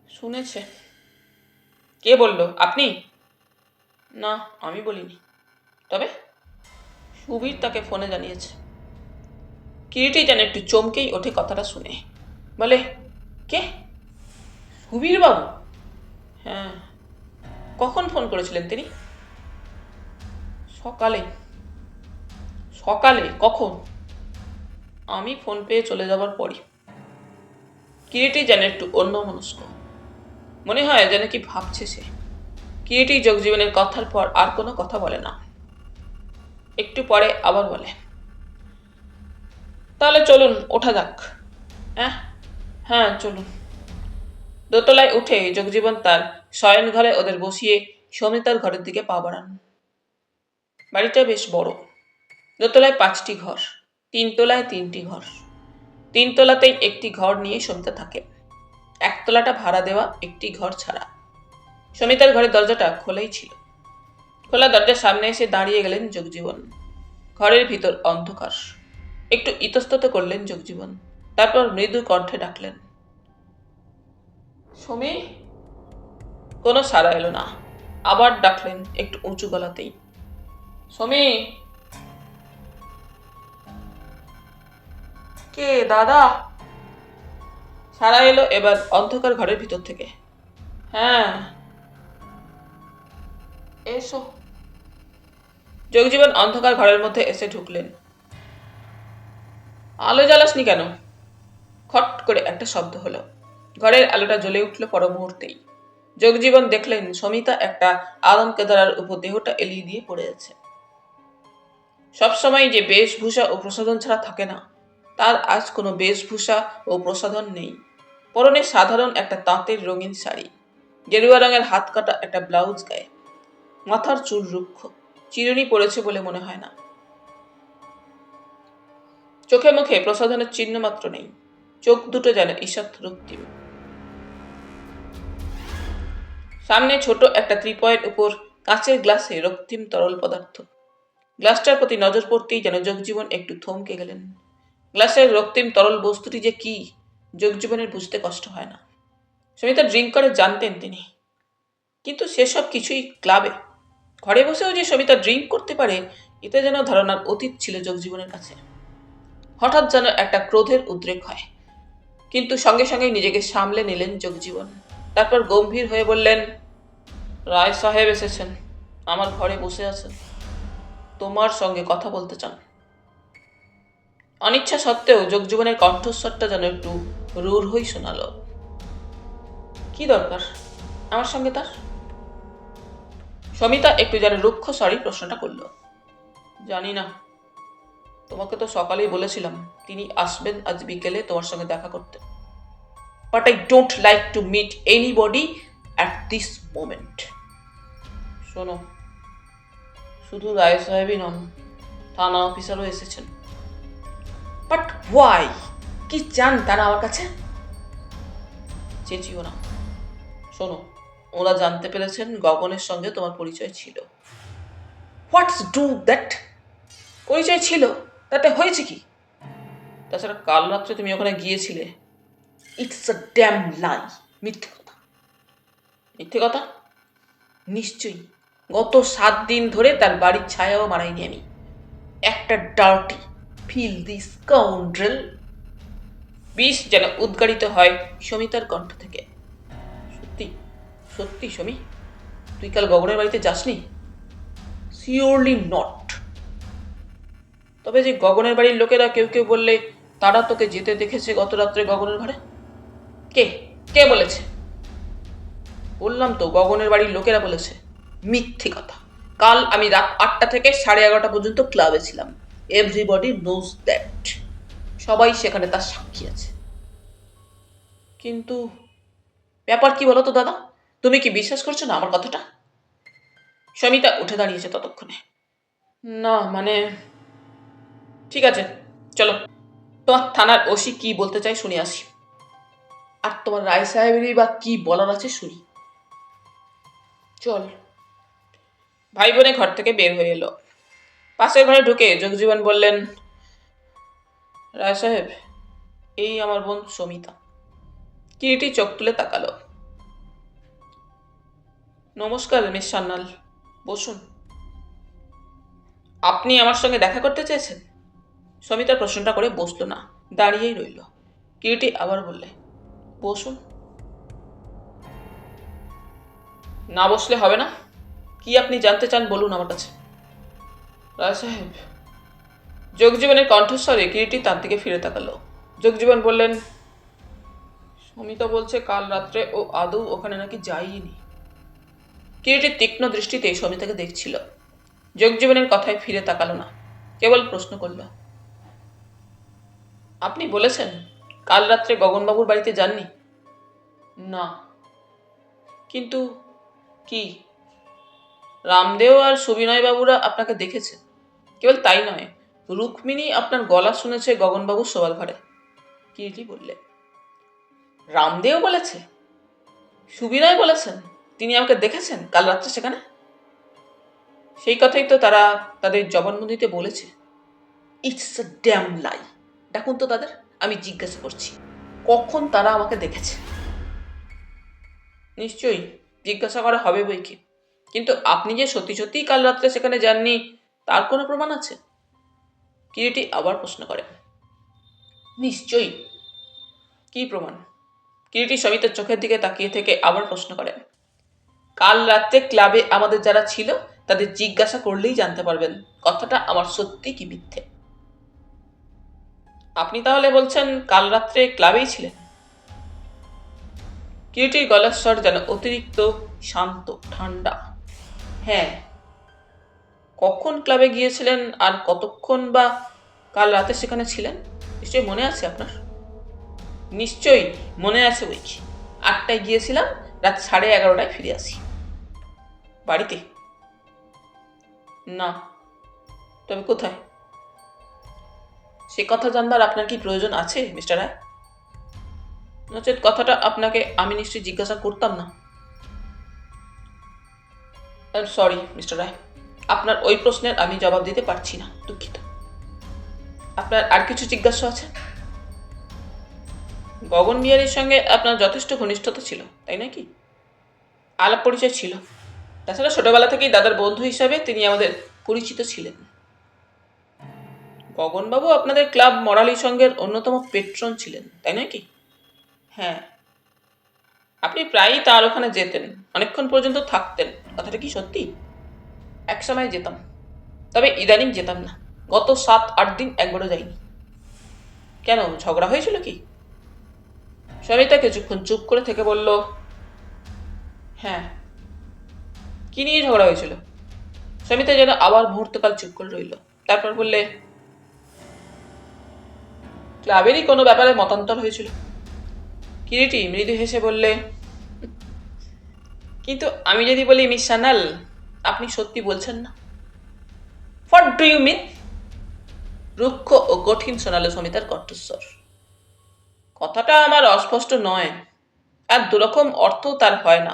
শুনেছে। কে বলল? আপনি? না, আমি বলিনি। তবে সুবীর তাকে ফোনে জানিয়েছে। কিরিটি যেন একটু চমকেই ওঠে কথাটা শুনে। বলে, কে? সুবীর বাবু? হ্যাঁ। কখন ফোন করেছিলেন তিনি? সকালে। সকালে? কখন? আমি ফোন পেয়ে চলে যাবার পরই। কিরিটি যেন একটু অন্যমনস্ক। মনে হয় যেন কি ভাবছে সে। কিরিটি জগজীবনের কথার পর আর কোনো কথা বলে না। একটু পরে আবার বলে, তাহলে চলুন, ওঠা যাক। হ্যাঁ চলুন। দোতলায় উঠে জগজীবন তার শয়ন ঘরে ওদের বসিয়ে সমিতার ঘরের দিকে পা বাড়ান। বাড়িটা বেশ বড়। দোতলায় 5টি ঘর, 3তলায় 3টি ঘর। 3তলাতেই একটি ঘর নিয়ে সমিতা থাকে। 1তলাটা ভাড়া দেওয়া, একটি ঘর ছাড়া। সমিতার ঘরের দরজাটা খোলাই ছিল। খোলা দরজার সামনে এসে দাঁড়িয়ে গেলেন জগজীবন। ঘরের ভিতর অন্ধকার। একটু ইতস্তত করলেন জগজীবন, তারপর মৃদু কণ্ঠে ডাকলেন, সমী। কোনো সাড়া এলো না। আবার ডাকলেন একটু উঁচু গলাতেই, সমী। কে দাদা? সাড়া এলো এবার অন্ধকার ঘরের ভিতর থেকে। হ্যাঁ, এসো। জগজীবন অন্ধকার ঘরের মধ্যে এসে ঢুকলেন। আলো জ্বালাসনি কেন? খট করে একটা শব্দ হলো। ঘরের আলোটা জ্বলে উঠল পর মুহূর্তেই। জগজীবন দেখলেন সমিতা একটা আরাম কেদারার উপর দেহটা এলিয়ে দিয়ে পড়ে আছে। সবসময় যে বেশভূষা ও প্রসাধন ছাড়া থাকে না, তার আজ কোনো বেশভূষা ও প্রসাধন নেই। পরনে সাধারণ একটা তাঁতের রঙিন শাড়ি, গেরুয়া রঙের হাত কাটা একটা ব্লাউজ গায়ে। মাথার চুল রুক্ষ, চিরুনি পড়েছে বলে মনে হয় না। চোখে মুখে প্রসাধনের চিহ্ন মাত্র নেই। চোখ দুটো যেন ঈষৎ রক্তিম। সামনে ছোট একটা ত্রিপয়ের উপর কাঁচের গ্লাসে রক্তিম তরল পদার্থ। গ্লাসটার প্রতি নজর পড়তেই যেন জগজীবন একটু থমকে গেলেন। গ্লাসের রক্তিম তরল বস্তুটি যে কি, জগজীবনের বুঝতে কষ্ট হয় না। সমিতা ড্রিঙ্ক করে জানতেন তিনি, কিন্তু সেসব কিছুই ক্লাবে। ঘরে বসেও যে সমিতা ড্রিঙ্ক করতে পারে, এতে যেন ধারণার অতীত ছিল জগজীবনের কাছে। হঠাৎ যেন একটা ক্রোধের উদ্রেক হয়, কিন্তু সঙ্গে সঙ্গে নিজেকে সামলে নিলেন জগজীবন। তারপর গম্ভীর হয়ে বললেন, রায় সাহেব এসেছেন, আমার ঘরে বসে আছেন, তোমার সঙ্গে কথা বলতে চান। অনিচ্ছা সত্ত্বেও জগজীবনের কণ্ঠস্বরটা যেন একটু রূঢ়ই শোনালো। কি দরকার আমার সঙ্গে তার? সমিতা একটু যেন রুক্ষ স্বরে প্রশ্নটা করল। জানি না, তোমাকে তো সকালেই বলেছিলাম তিনি আসবেন আজ বিকেলে তোমার সঙ্গে দেখা করতে। But I don't like to meet anybody at this moment. শোনো, শুধু রায় সাহেবই নন, থানা অফিসারও এসেছেন। But why? কি চান তারা আমার কাছে? চেঁচিও না। শোনো, ওরা জানতে পেরেছেন গগনের সঙ্গে তোমার পরিচয় ছিল। হোয়াটস ডু দ্যাট? পরিচয় ছিল তাতে হয়েছে কি? তাছাড়া কাল রাত্রে তুমি ওখানে গিয়েছিলে। ইটস আ ড্যাম লাই। মিথ্যে কথা। মিথ্যে কথা? নিশ্চয়ই। গত 7 দিন ধরে তার বাড়ির ছায়াও মারাইনি আমি। একটা ডার্টি ফিল দিস স্কাউন্ড্রেল। বিষ যেন উদ্গারিত হয় সমিতার কণ্ঠ থেকে। সত্যি সত্যি সমী, তুই কাল গগনের বাড়িতে যাসনি? Surely not. তবে যে গগনের বাড়ির লোকেরা কেউ কেউ বললে তারা তোকে যেতে দেখেছে গত রাত্রে গগনের ঘরে। কে কে বলেছে? বললাম তো, গগনের বাড়ির লোকেরা বলেছে। মিথ্যে কথা। কাল আমি রাত 8টা থেকে 11:30 পর্যন্ত ক্লাবে ছিলাম। Everybody knows that. সবাই সেখানে তার সাক্ষী আছে। কিন্তু ব্যাপার কি বলো তো দাদা? তুমি কি বিশ্বাস করছো না আমার কথাটা? সমিতা উঠে দাঁড়িয়েছে ততক্ষণে। না মানে, ঠিক আছে, চলো তোমার থানার ওসি কি বলতে চাই শুনে আসি, আর তোমার রায় সাহেবেরই বা কি বলার আছে শুনি। চল। ভাই বোনে ঘর থেকে বের হয়ে এলো। পাশের ঘরে ঢুকে জগজীবন বললেন, রায় সাহেব, এই আমার বোন সমিতা। কিরিটি চোখ তুলে তাকালো। নমস্কার মিস সান্যাল, বসুন। আপনি আমার সঙ্গে দেখা করতে চেয়েছেন? সমিতার প্রশ্নটা করে বসলো না, দাঁড়িয়েই রইল। কিরিটি আবার বললে, বসুন। না বসলে হবে না। কি আপনি জানতে চান বলুন আমার কাছে। রায় সাহেব, জগজীবনের কণ্ঠস্বরে কিরিটি তার দিকে ফিরে তাকালো। জগজীবন বললেন, সমিতা বলছে কাল রাত্রে ও আদৌ ওখানে নাকি যায়নি। কিরিটির তীক্ষ্ণ দৃষ্টিতে সমিতাকে দেখছিল। জগজীবনের কথায় ফিরে তাকালো না, কেবল প্রশ্ন করল, আপনি বলেছেন কাল রাত্রে গগনবাবুর বাড়িতে যাননি? না। কিন্তু কি? রামদেও আর সুবিনয় বাবুরা আপনাকে দেখেছে। কেবল তাই নয়, রুক্মিণী আপনার গলা শুনেছে গগনবাবুর শোবার ঘরে। কিরিটি বললে, রামদেও বলেছে? সুবিনয় বলেছেন তিনি আমাকে দেখেছেন কাল রাত্রে সেখানে? সেই কথাই তো তারা তাদের জবানবন্দিতে বলেছে। ইটস আ ড্যাম লাই। ডাকুন তো তাদের, আমি জিজ্ঞাসা করছি কখন তারা আমাকে দেখেছে। নিশ্চয়ই জিজ্ঞাসা করা হবে বই কি, কিন্তু আপনি যে সত্যি সত্যিই কাল রাত্রে সেখানে যাননি তার কোনো প্রমাণ আছে? কিরিটি আবার প্রশ্ন করে। নিশ্চয়ই। কি প্রমাণ? কিরিটি সমিতার চোখের দিকে তাকিয়ে থেকে আবার প্রশ্ন করে। কাল রাত্রে ক্লাবে আমাদের যারা ছিল তাদের জিজ্ঞাসা করলেই জানতে পারবেন কথাটা আমার সত্যি কি মিথ্যে। আপনি তাহলে বলছেন কাল রাত্রে ক্লাবেই ছিলেন? কিরিটির গলার স্বর যেন অতিরিক্ত শান্ত ঠান্ডা। হ্যাঁ। কখন ক্লাবে গিয়েছিলেন আর কতক্ষণ বা কাল রাতে সেখানে ছিলেন নিশ্চয়ই মনে আছে আপনার? নিশ্চয়ই মনে আছে বই কি। 8টায় গিয়েছিলাম, রাত 11:30টায় ফিরে আসি। বাড়িতে? না। তবে কোথায়? সে কথা জানবার আপনার কি প্রয়োজন আছে মিস্টার রায়? নচেত কথাটা আপনাকে আমি নিশ্চয়ই জিজ্ঞাসা করতাম না। সরি মিস্টার রায়, আপনার ওই প্রশ্নের আমি জবাব দিতে পারছি না, দুঃখিত। আপনার আর কিছু জিজ্ঞাসা আছে? গগন বিহারীর সঙ্গে আপনার যথেষ্ট ঘনিষ্ঠতা ছিল, তাই নাকি? আলাপ পরিচয় ছিল। তাছাড়া ছোটবেলা থেকেই দাদার বন্ধু হিসাবে তিনি আমাদের পরিচিত ছিলেন। গগনবাবু আপনাদের ক্লাব মরালি সংঘের অন্যতম পেট্রন ছিলেন, তাই নয় কি? হ্যাঁ। আপনি প্রায়ই তার ওখানে যেতেন, অনেকক্ষণ পর্যন্ত থাকতেন, কথাটা কি সত্যি? একসময় যেতাম, তবে ইদানিং যেতাম না। গত 7-8 দিন একবারও যাইনি। কেন, ঝগড়া হয়েছিল কি? সমিতা কিছুক্ষণ চুপ করে থেকে বলল, হ্যাঁ। কি নিয়ে ঝগড়া হয়েছিল? সমিতা যেন আবার মুহূর্তকাল চুপ করে রইল। তারপর বললে, ক্লাবেরই কোনো ব্যাপারে মতান্তর হয়েছিল। কিরিটি মৃদু হেসে বললে, কিন্তু আমি যদি বলি মিস সান্যাল, আপনি সত্যি বলছেন না। What do you mean? রুক্ষ ও কঠিন শোনালো সমিতার কণ্ঠস্বর। কথাটা আমার অস্পষ্ট নয়, আর দুরকম অর্থ তার হয় না,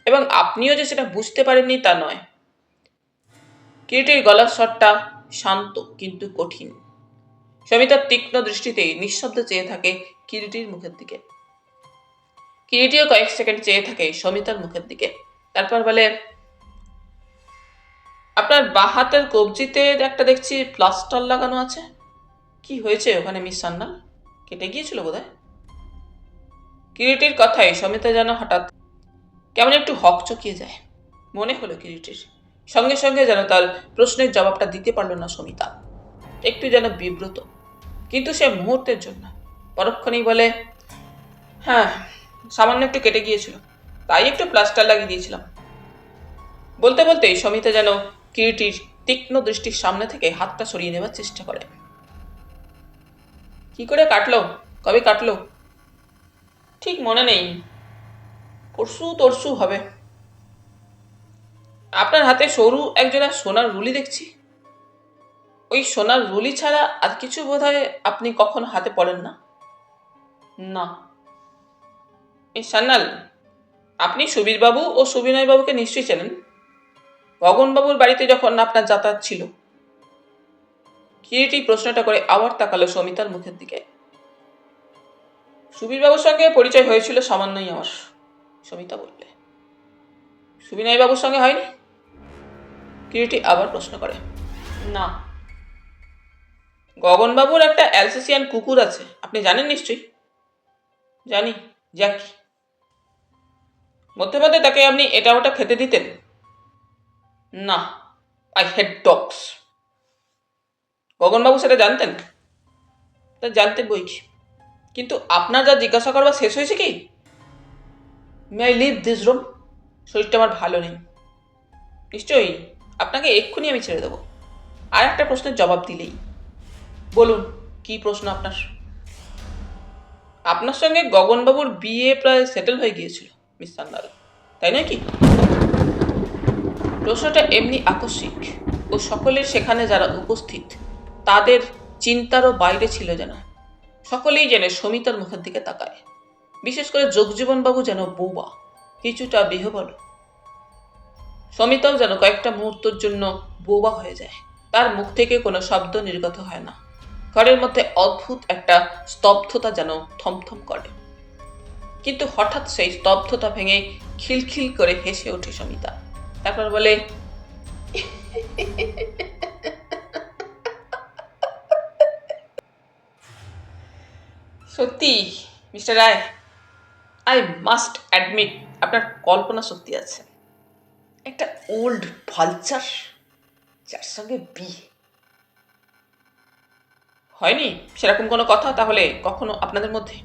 এবং আপনিও যে সেটা বুঝতে পারেননি তা নয়। কিরিটির গলার স্বরটা শান্ত কিন্তু কঠিন। সমিতার তীক্ষ্ণ দৃষ্টিতে নিঃশব্দে চেয়ে থাকে কিরিটির মুখের দিকে। কিরিটিও কয়েক সেকেন্ড চেয়ে থাকে সমিতার মুখের দিকে। তারপর বলে, আপনার বাঁ হাতের কবজিতে একটা দেখছি প্লাস্টার লাগানো আছে। কি হয়েছে ওখানে মিস সান্যাল? কেটে গিয়েছিল বোধহয়। কিরিটির কথায় সমিতা যেন হঠাৎ কেমন একটু হকচকিয়ে যায়। মনে হলো কিরিটির। সঙ্গে সঙ্গে যেন তার প্রশ্নের জবাবটা দিতে পারল না সমিতা। একটু যেন বিব্রত, কিন্তু সে মুহূর্তের জন্য। পরক্ষণেই বলে, হ্যাঁ, সামান্য একটু কেটে গিয়েছিল, তাই একটু প্লাস্টার লাগিয়ে দিয়েছিলাম। বলতে বলতেই সমিতা যেন কিরিটির তীক্ষ্ণ দৃষ্টির সামনে থেকে হাতটা সরিয়ে নেবার চেষ্টা করে। কি করে কাটলো? কবে কাটলো? ঠিক মনে নেই, পরশু তরশু হবে। আপনার হাতে সরু একজোড়া সোনার রুলি দেখছি। ওই সোনার রুলি ছাড়া আর কিছু বোধহয় আপনি কখনো হাতে পড়েন না। না। এই সান্যাল, আপনি সুবীরবাবু ও সুবিনয়বাবুকে নিশ্চয়ই চেনেন। গগনবাবুর বাড়িতে যখন আপনার যাতায়াত ছিল। কিরিটি প্রশ্নটা করে আবার তাকালো সমিতার মুখের দিকে। সুবীরবাবুর সঙ্গে পরিচয় হয়েছিল সামান্যই আমার, সমিতা বললে। সুবিনয়বাবুর সঙ্গে হয়নি? কিরিটি আবার প্রশ্ন করে। না। গগনবাবুর একটা অ্যালসেসিয়ান কুকুর আছে, আপনি জানেন নিশ্চয়ই। জানি, জ্যাকি। মধ্যে মধ্যে তাকে আপনি এটা ওটা খেতে দিতেন? না, আই হেড ডগস। গগনবাবু সেটা জানতেন? তা জানতেন বই কি, কিন্তু আপনার যা জিজ্ঞাসা করবার শেষ হয়েছে কি? May I leave this room? শরীরটা আমার ভালো নেই। নিশ্চয়ই, আপনাকে এক্ষুনি আমি ছেড়ে দেবো, আর একটা প্রশ্নের জবাব দিলেই। বলুন, কি প্রশ্ন আপনার? আপনার সঙ্গে গগনবাবুর বিয়ে প্রায় সেটেল হয়ে গিয়েছিল মিস সান্যাল, তাই নয় কি? প্রশ্নটা এমনি আকস্মিক ও সকলের সেখানে যারা উপস্থিত তাদের চিন্তারও বাইরে ছিল যেন। সকলেই যেন সমিতার মুখের দিকে তাকায়। বিশেষ করে যোগজীবনবাবু যেন বোবা, কিছুটা বিহ্বল। সমিতাও যেন কয়েকটা মুহূর্তের জন্য বোবা হয়ে যায়। তার মুখ থেকে কোনো শব্দ নির্গত হয় না। ঘরের মধ্যে অদ্ভুত একটা স্তব্ধতা যেন থমথম করে। কিন্তু হঠাৎ সেই স্তব্ধতা ভেঙে খিলখিল করে হেসে ওঠে সমিতা। তারপর বলে, সত্যি mister Roy, I must admit আপনার কল্পনা শক্তি আছে। একটা ওল্ড ভালচার যার সঙ্গে বিয়ে হয়নি সেরকম কোনো কথা তাহলে কখনো আপনাদের মধ্যে,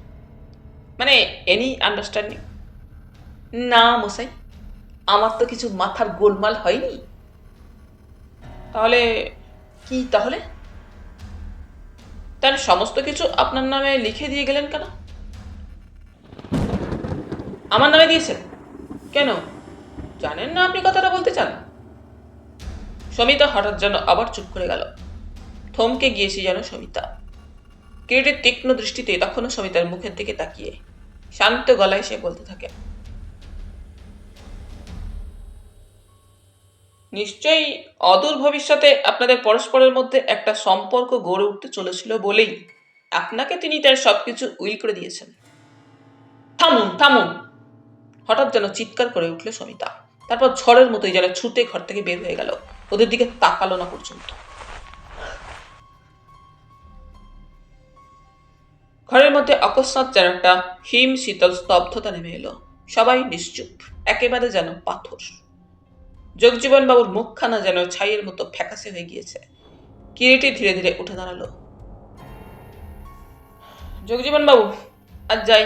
মানে এনি আন্ডারস্ট্যান্ডিং? না মশাই, আমার তো কিছু মাথার গোলমাল হয়নি। তাহলে কি? তাহলে তার সমস্ত কিছু আপনার নামে লিখে দিয়ে গেলেন কেন? আমার নামে দিয়েছেন কেন? জানেন না আপনি কথাটা বলতে চান? সমিতা হঠাৎ যেন আবার চুপ করে গেল। থমকে গিয়েছে যেন সমিতা। কিরিটির তীক্ষ্ণ দৃষ্টিতে তখনও সমিতার মুখের দিকে তাকিয়ে শান্ত গলায় সে বলতে থাকে, নিশ্চয়ই অদূর ভবিষ্যতে আপনাদের পরস্পরের মধ্যে একটা সম্পর্ক গড়ে উঠতে চলেছিল বলেই আপনাকে তিনি তার সবকিছু উইল করে দিয়েছেন। থামুন থামুন! হঠাৎ যেন চিৎকার করে উঠল সমিতা। তারপর ঝড়ের মতোই যেন ছুটে ঘর থেকে বের হয়ে গেল, ওদের দিকে তাকালো না পর্যন্ত। ঘরের মধ্যে অকস্মাৎ যেন একটা হিম শীতল স্তব্ধতা নেমে এলো। সবাই নিশ্চুপ, একেবারে যেন পাথর। যোগজীবন বাবুর মুখখানা যেন ছাইয়ের মতো ফ্যাকাশে হয়ে গিয়েছে। কিরিটি ধীরে ধীরে উঠে দাঁড়ালো। যোগজীবন বাবু, আজ যাই।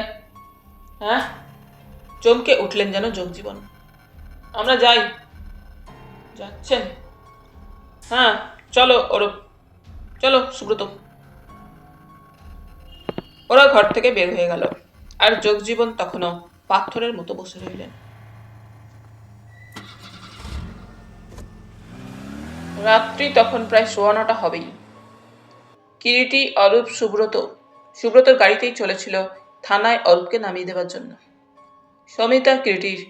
হ্যাঁ? চমকে উঠলেন যেন যোগজীবন। আমরা যাই। যাচ্ছেন? হ্যাঁ, চলো অরূপ, চলো সুব্রত। ওরা ঘর থেকে বের হয়ে গেল, আর যোগজীবন তখনও পাথরের মতো বসে রইলেন। রাত্রি তখন প্রায় 9:15 হবেই। কিরিটি, অরূপ, সুব্রতর গাড়িতেই চলেছিল থানায় অরূপকে নামিয়ে দেওয়ার জন্য। সমিতা কিরিটির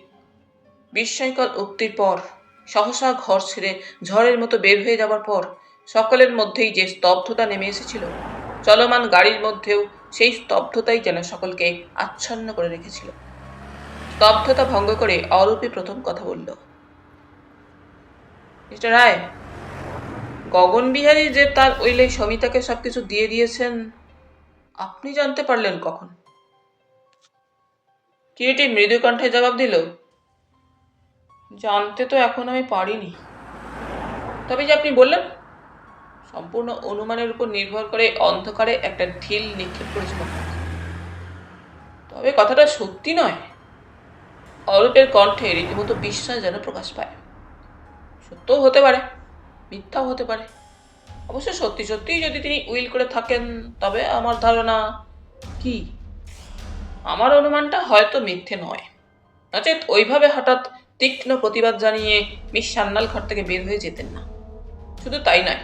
বিস্ময়কর উক্তির পর, সহসা ঘর ছেড়ে ঝড়ের মতো বের হয়ে যাবার পর, সকলের মধ্যেই যে স্তব্ধতা নেমে এসেছিল, চলমান গাড়ির মধ্যেও সেই স্তব্ধতাই যেন সকলকে আচ্ছন্ন করে রেখেছিল। স্তব্ধতা ভঙ্গ করে অরূপই প্রথম কথা বলল। মিস্টার রায়, গগনবিহারী যে তার ওইলে সমিতাকে সবকিছু দিয়ে দিয়েছেন, আপনি জানতে পারলেন কখন? কিরিটি মৃদু কণ্ঠে জবাব দিল, জানতে তো এখন আমি পারিনি। তবে যে আপনি বললেন, সম্পূর্ণ অনুমানের উপর নির্ভর করে অন্ধকারে একটা ঢিল নিক্ষেপ করেছিল। তবে কথাটা সত্যি নয়। অরূপের কণ্ঠে রীতিমতো বিশ্বাস যেন প্রকাশ পায়। সত্যও হতে পারে, মিথ্যাও হতে পারে। অবশ্য সত্যি সত্যিই যদি তিনি উইল করে থাকেন, তবে আমার ধারণা কি, আমার অনুমানটা হয়তো মিথ্যে নয়। নচেত ওইভাবে হঠাৎ তীক্ষ্ণ প্রতিবাদ জানিয়ে মিস সান্যাল ঘর থেকে বের হয়ে যেতেন না। শুধু তাই নয়,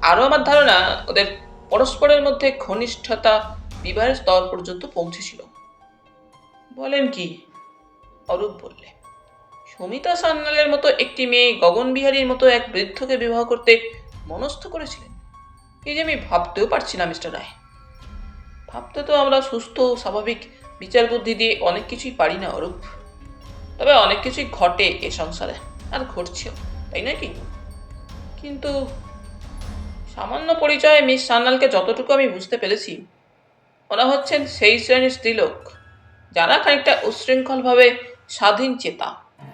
আরও আমার ধারণা ওদের পরস্পরের মধ্যে ঘনিষ্ঠতা বিবাহের স্তর পর্যন্ত পৌঁছেছিল। বলেন কি? অরূপ বললে, সমিতা সান্যালের মতো একটি মেয়ে গগনবিহারীর মতো এক বৃদ্ধকে বিবাহ করতে মনস্থ করেছিলেন, এই যে আমি ভাবতেও পারছি না মিস্টার রায়। ভাবতে তো আমরা সুস্থ স্বাভাবিক বিচার বুদ্ধি দিয়ে অনেক কিছুই পারি না অরূপ। তবে অনেক কিছুই ঘটে এ সংসারে, আর ঘটছেও, তাই নয় কি? কিন্তু সামান্য পরিচয়ে মিস সান্যালকে যতটুকু আমি বুঝতে পেরেছি, ওরা হচ্ছেন সেই শ্রেণীর স্ত্রীলোক যারা খানিকটা উচ্ছৃঙ্খলভাবে স্বাধীন চেতা,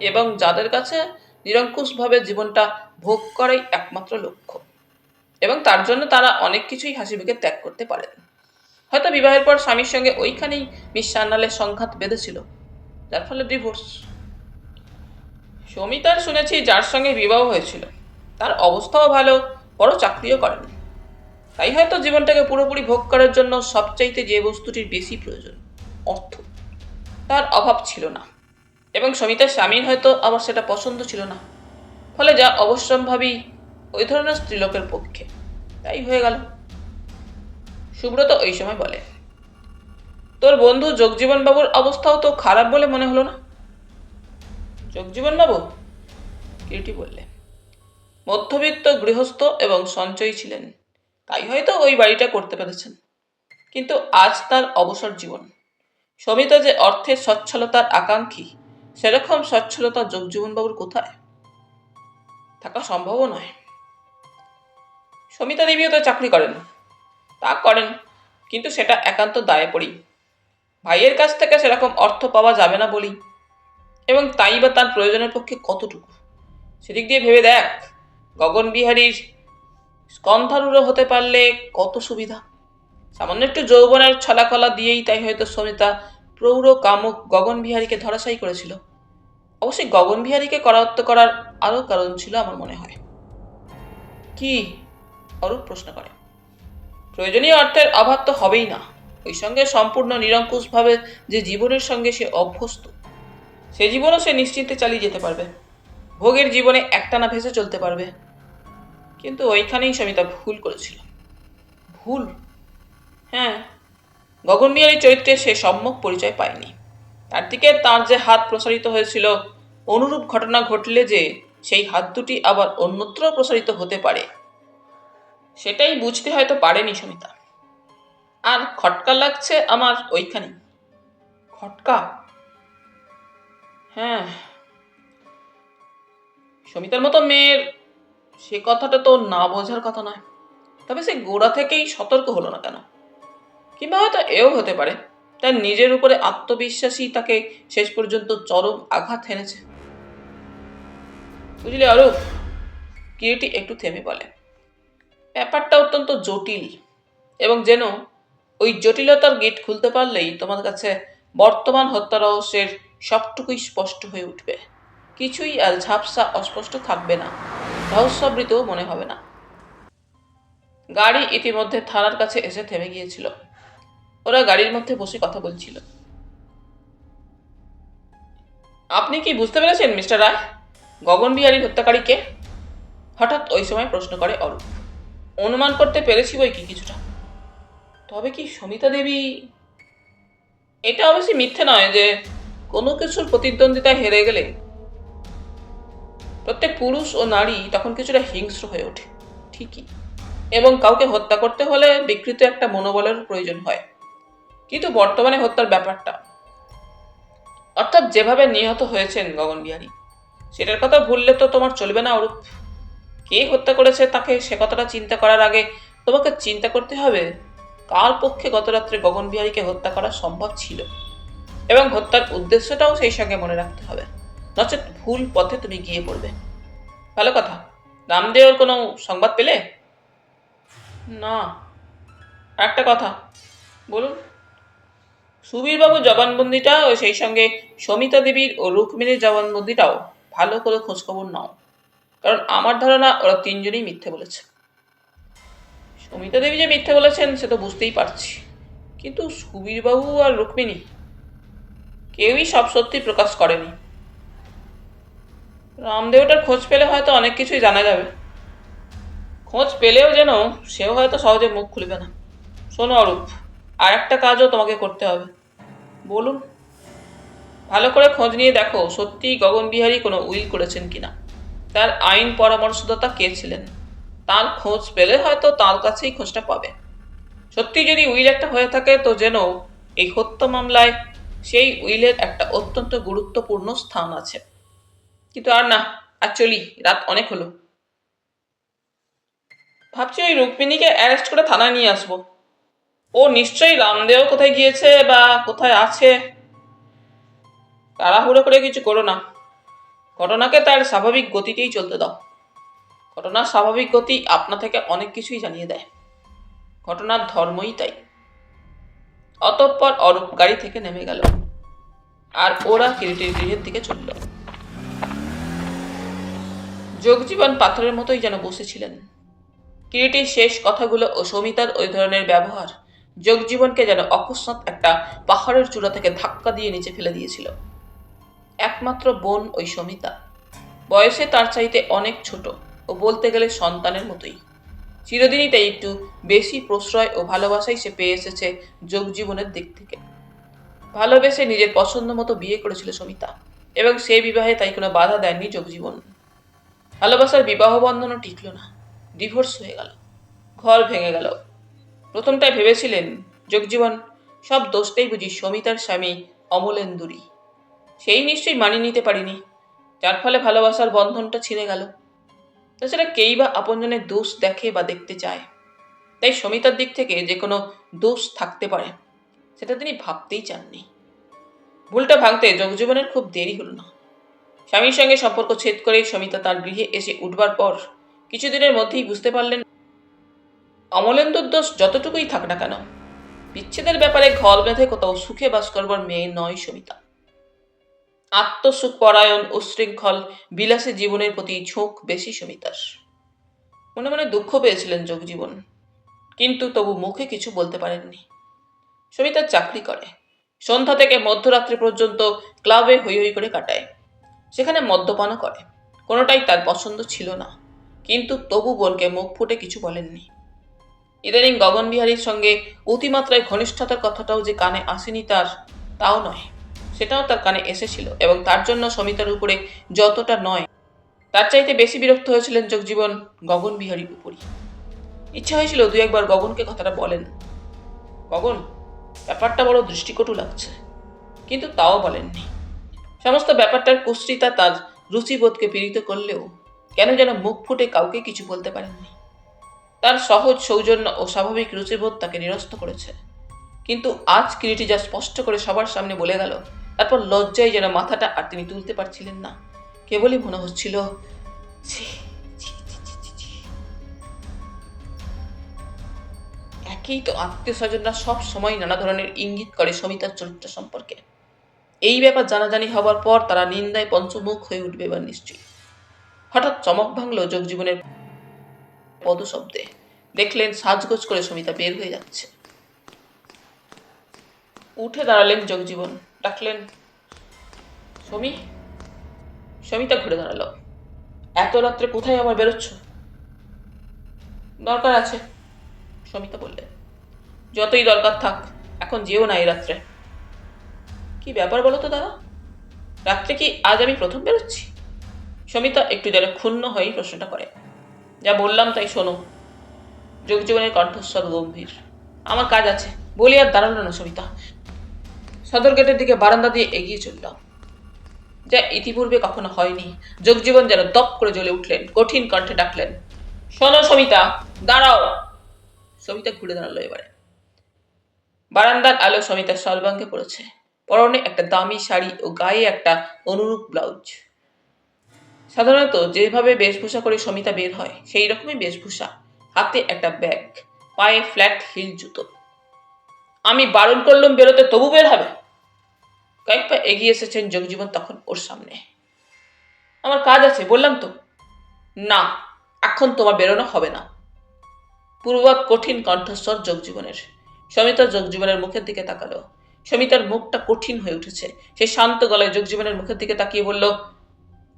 এবং যাদের কাছে নিরঙ্কুশভাবে জীবনটা ভোগ করাই একমাত্র লক্ষ্য, এবং তার জন্য তারা অনেক কিছুই হাসিমুখে ত্যাগ করতে পারেন। হয়তো বিবাহের পর স্বামীর সঙ্গে ওইখানেই মিস সান্যালের সংঘাত বেঁধেছিল, যার ফলে ডিভোর্স। সমিতার শুনেছি যার সঙ্গে বিবাহ হয়েছিল তার অবস্থাও ভালো, বড় চাকরিও করেন। তাই হয়তো জীবনটাকে পুরোপুরি ভোগ করার জন্য সবচাইতে যে বস্তুটির বেশি প্রয়োজন, অর্থ, তার অভাব ছিল না, এবং সমিতার স্বামীর হয়তো আবার সেটা পছন্দ ছিল না। ফলে যা অবশ্যম্ভাবী ওই ধরনের স্ত্রীলোকের পক্ষে, তাই হয়ে গেল। সুব্রত ওই সময় বলে, তোর বন্ধু যোগজীবন বাবুর অবস্থাও তো খারাপ বলে মনে হলো না? যোগজীবন বাবু? কিরিটি বললে, মধ্যবিত্ত গৃহস্থ এবং সঞ্চয়ী ছিলেন, তাই হয়তো ওই বাড়িটা করতে পেরেছেন। কিন্তু আজ তার অবসর জীবন। সমিতা যে অর্থের সচ্ছলতার আকাঙ্ক্ষী, সেরকম সচ্ছলতা যোগজীবনবাবুর কোথায়? থাকা সম্ভবও নয়। সমিতা দেবীও তো চাকরি করেন। তা করেন, কিন্তু সেটা একান্ত দায়ে পড়ি। ভাইয়ের কাছ থেকে সেরকম অর্থ পাওয়া যাবে না বলি, এবং তাই বা তার প্রয়োজনের পক্ষে কতটুকু, সেদিক দিয়ে ভেবে দেখ। গগনবিহারীর স্কন্ধারূঢ় হতে পারলে কত সুবিধা। সামান্য একটু যৌবনের ছলাকলা দিয়েই তাই হয়তো সমিতা প্রৌঢ় কামুক গগনবিহারীকে ধরাশায়ী করেছিল। অবশ্যই গগনবিহারীকে করায়ত্ত করার আরও কারণ ছিল আমার মনে হয়। কি? অরূপ প্রশ্ন করে। প্রয়োজনীয় অর্থের অভাব তো হবেই না, ওই সঙ্গে সম্পূর্ণ নিরঙ্কুশভাবে যে জীবনের সঙ্গে সে অভ্যস্ত, সে জীবনও সে নিশ্চিন্তে চালিয়ে যেতে পারবে, ভোগের জীবনে একটানা ভেসে চলতে পারবে। কিন্তু ওইখানেই সমিতা ভুল করেছিল। ভুল? হ্যাঁ, গগনবিহারী চরিত্রে সে সম্যক পরিচয় পায়নি। তার দিকে তার যে হাত প্রসারিত হয়েছিল, অনুরূপ ঘটনা ঘটলে যে সেই হাত দুটি আবার অন্যত্র প্রসারিত হতে পারে, সেটাই বুঝতে হয়তো পারেনি সমিতা। আর খটকা লাগছে আমার ওইখানে। খটকা? হ্যাঁ, সমিতার মতো মেয়ের সে কথাটা তো না বোঝার কথা নয়। তবে সে গোড়া থেকেই সতর্ক হলো না কেন? কিংবা হয়তো এও হতে পারে তার নিজের উপরে আত্মবিশ্বাসী তাকে শেষ পর্যন্ত চরম আঘাত হেনেছে। বুঝলে অরূপ, কিরিটি একটু থেমে বলে, ব্যাপারটা অত্যন্ত জটিল, এবং যেন ওই জটিলতার গেট খুলতে পারলেই তোমার কাছে বর্তমান হত্যা রহস্যের সবটুকুই স্পষ্ট হয়ে উঠবে। কিছুই আর ঝাপসা অস্পষ্ট থাকবে না, রহস্যাবৃতও মনে হবে না। গাড়ি ইতিমধ্যে থানার কাছে এসে থেমে গিয়েছিল। ওরা গাড়ির মধ্যে বসে কথা বলছিল। আপনি কি বুঝতে পেরেছেন মিস্টার রায়, গগন বিহারী হত্যাকারী কে? হঠাৎ ওই সময় প্রশ্ন করে অরূপ। অনুমান করতে পেরেছি বই কি কিছুটা। তবে কি সমিতা দেবী? এটা অবশ্যই মিথ্যে নয় যে কোনো কিছুর প্রতিদ্বন্দ্বিতায় হেরে গেলে প্রত্যেক পুরুষ ও নারী তখন কিছুটা হিংস্র হয়ে ওঠে, ঠিকই, এবং কাউকে হত্যা করতে হলে বিকৃত একটা মনোবলের প্রয়োজন হয়। কিন্তু বর্তমানে হত্যার ব্যাপারটা, অর্থাৎ যেভাবে নিহত হয়েছেন গগন বিহারী, সেটার কথা ভুললে তো তোমার চলবে না অরূপ। কে হত্যা করেছে তাকে সে কথাটা চিন্তা করার আগে তোমাকে চিন্তা করতে হবে কার পক্ষে গত রাত্রে গগন বিহারীকে হত্যা করা সম্ভব ছিল, এবং হত্যার উদ্দেশ্যটাও সেই সঙ্গে মনে রাখতে হবে, নচেত ভুল পথে তুমি গিয়ে পড়বে। ভালো কথা, রামদেওর কোনো সংবাদ পেলে? না। একটা কথা বলুন। সুবীরবাবুর জবানবন্দিটা ও সেই সঙ্গে সমিতা দেবীর ও রুক্মিণীর জবানবন্দিটাও ভালো করে খোঁজখবর নাও, কারণ আমার ধারণা ওরা তিনজনই মিথ্যে বলেছে। সমিতা দেবী যে মিথ্যে বলেছেন সে তো বুঝতেই পারছি, কিন্তু সুবীরবাবু আর রুক্মিণী কেউই সব সত্যি প্রকাশ করেনি। রামদেওটার খোঁজ পেলে হয়তো অনেক কিছুই জানা যাবে। খোঁজ পেলেও যেন সেও হয়তো সহজে মুখ খুলবে না। শোনো অরূপ, আর একটা কাজও তোমাকে করতে হবে। বলুন। ভালো করে খোঁজ নিয়ে দেখো সত্যিই গগন বিহারী কোনো উইল করেছেন কিনা, তার আইন পরামর্শদাতা কে ছিলেন, তার খোঁজ পেলে হয়তো তার কাছেই খোঁজটা পাবে। সত্যি যদি উইল একটা হয়ে থাকে তো যেন এই হত্যা মামলায় সেই উইলের একটা অত্যন্ত গুরুত্বপূর্ণ স্থান আছে। কিন্তু আর না, আর চলি, রাত অনেক হলো। ভাবছি ওই রুক্মিণীকে অ্যারেস্ট করে থানায় নিয়ে আসবো। ও নিশ্চয়ই রামদেও কোথায় গিয়েছে বা কোথায় আছে। তাড়াহুড়ো করে কিছু করো না, ঘটনাকে তার স্বাভাবিক গতিতেই চলতে দাও। ঘটনার স্বাভাবিক গতি আপনা থেকে অনেক কিছুই জানিয়ে দেয়, ঘটনার ধর্মই তাই। অতঃপর অরূপ গাড়ি থেকে নেমে গেল, আর ওরা কিরিটির গৃহের দিকে চলল। যোগজীবন পাথরের মতোই যেন বসেছিলেন। কিরিটির শেষ কথাগুলো ও সমিতার ওই ধরনের ব্যবহার যোগজীবনকে যেন অকস্মাৎ একটা পাহাড়ের চূড়া থেকে ধাক্কা দিয়ে নিচে ফেলে দিয়েছিল। একমাত্র বোন ওই সমিতা, বয়সে তার চাইতে অনেক ছোট ও বলতে গেলে সন্তানের মতোই। চিরদিনই তাই একটু বেশি প্রশ্রয় ও ভালোবাসাই সে পেয়ে এসেছে যোগজীবনের দিক থেকে। ভালোবেসে নিজের পছন্দ মতো বিয়ে করেছিল সমিতা, এবং সে বিবাহে তাই কোনো বাধা দেননি যোগজীবন। ভালোবাসার বিবাহ বন্ধনও টিকল না, ডিভোর্স হয়ে গেল, ঘর ভেঙে গেল। প্রথমটায় ভেবেছিলেন যোগজীবন সব দোষটাই বুঝি সমিতার স্বামী অমলেন্দুরই। সেই নিশ্চয়ই মানিয়ে নিতে পারিনি, যার ফলে ভালোবাসার বন্ধনটা ছিঁড়ে গেল। তাছাড়া কেই বা আপনজনের দোষ দেখে বা দেখতে চায়, তাই সমিতার দিক থেকে যে কোনো দোষ থাকতে পারে সেটা তিনি ভাবতেই চাননি। ভুলটা ভাঙতে যোগজীবনের খুব দেরি হলো না। স্বামীর সঙ্গে সম্পর্ক ছেদ করে সমিতা তার গৃহে এসে উঠবার পর কিছুদিনের মধ্যেই বুঝতে পারলেন অমলেন্দুর দোষ যতটুকুই থাক না কেন, বিচ্ছেদের ব্যাপারে ঘর বেঁধে কোথাও সুখে বাস করবার মেয়ে নয় সমিতা। আত্মসুখ পরায়ণ, উশৃঙ্খল, বিলাসী জীবনের প্রতি ঝোঁক বেশি সমিতার। মনে মনে দুঃখ পেয়েছিলেন যোগজীবন, কিন্তু তবু মুখে কিছু বলতে পারেননি। সমিতা চাকরি করে, সন্ধ্যা থেকে মধ্যরাত্রি পর্যন্ত ক্লাবে হৈ হৈ করে কাটায়, সেখানে মদ্যপানও করে। কোনোটাই তার পছন্দ ছিল না, কিন্তু তবু বোনকে মুখ ফুটে কিছু বলেননি। ইদানিং গগন বিহারীর সঙ্গে অতিমাত্রায় ঘনিষ্ঠতার কথাটাও যে কানে আসেনি তার, তাও নয়, সেটাও তার কানে এসেছিল, এবং তার জন্য সমিতার উপরে যতটা নয় তার চাইতে বেশি বিরক্ত হয়েছিলেন যোগজীবন গগন বিহারীর উপরই। ইচ্ছা হয়েছিল দুই একবার গগনকে কথাটা বলেন, গগন, ব্যাপারটা বড় দৃষ্টিকটু লাগছে, কিন্তু তাও বলেননি। সমস্ত ব্যাপারটার কুশ্রিতা তার রুচিবোধকে পীড়িত করলেও কেন যেন মুখ ফুটে কাউকে কিছু বলতে পারেননি। তার সহজ সৌজন্য ও স্বাভাবিক রুচিবোধ তাকে নিরস্ত করেছে, কিন্তু আজ কিরিটি যা স্পষ্ট করে সবার সামনে বলে গেল, তারপর লজ্জায় যেন মাথাটা আর তিনি তুলতে পারছিলেন না। কেবলই মনে হচ্ছিল, একেই তো আত্মীয় স্বজনরা সব সময় নানা ধরনের ইঙ্গিত করে সমিতার চরিত্র সম্পর্কে। এই ব্যাপার জানাজানি হবার পর তারা নিন্দায় পঞ্চমুখ হয়ে উঠবে এবার নিশ্চয়ই। হঠাৎ চমক ভাঙল যোগজীবনের পদশব্দে। দেখলেন সাজগোজ করে সমিতা বের হয়ে যাচ্ছে। উঠে দাঁড়ালেন যোগজীবন, ডাকলেন, সমী। সমিতা ঘুরে দাঁড়ালো। এত রাত্রে কোথায় আবার বেরোচ্ছ? দরকার আছে, সমিতা বললেন। যতই দরকার থাক, এখন যেও না এই রাত্রে। কি ব্যাপার বলো তো দাদা? রাত্রে কি আজ আমি প্রথম বেরোচ্ছি? সমিতা একটু যেন ক্ষুণ্ণ হয়েই প্রশ্নটা করে। যা বললাম তাই শোনো। যোগজীবনের কণ্ঠস্বর গম্ভীর। আমার কাজ আছে বলি আর দাঁড়ালো না সমিতা। সদর গেটের দিকে বারান্দা দিয়ে এগিয়ে চললাম, যা ইতিপূর্বে কখনো হয়নি। যোগজীবন যেন দপ করে জ্বলে উঠলেন, কঠিন কণ্ঠে ডাকলেন, শোনো সমিতা, দাঁড়াও। সমিতা ঘুরে দাঁড়ালো এবারে। বারান্দার আলো সমিতার সর্বাঙ্গে পড়েছে। পরনে একটা দামি শাড়ি ও গায়ে একটা অনুরূপ ব্লাউজ। সাধারণত যেভাবে বেশভূষা করে সমিতা বের হয় সেই রকমই বেশভূষা, হাতে একটা ব্যাগ, পায়ে ফ্ল্যাট হিল জুতো। আমি বারণ করলাম বেরোতে, তবু বের হবে? কয়েক পা এগিয়ে এসেছেন যোগজীবন তখন ওর সামনে। আমার কাজ আছে বললাম তো। না, এখন তোমার বেরোনো হবে না। পূর্ববৎ কঠিন কণ্ঠস্বর যোগজীবনের। সমিতা যোগজীবনের মুখের দিকে তাকালো। সমিতার মুখটা কঠিন হয়ে উঠেছে। সে শান্ত গলায় যোগজীবনের মুখের দিকে তাকিয়ে বলল,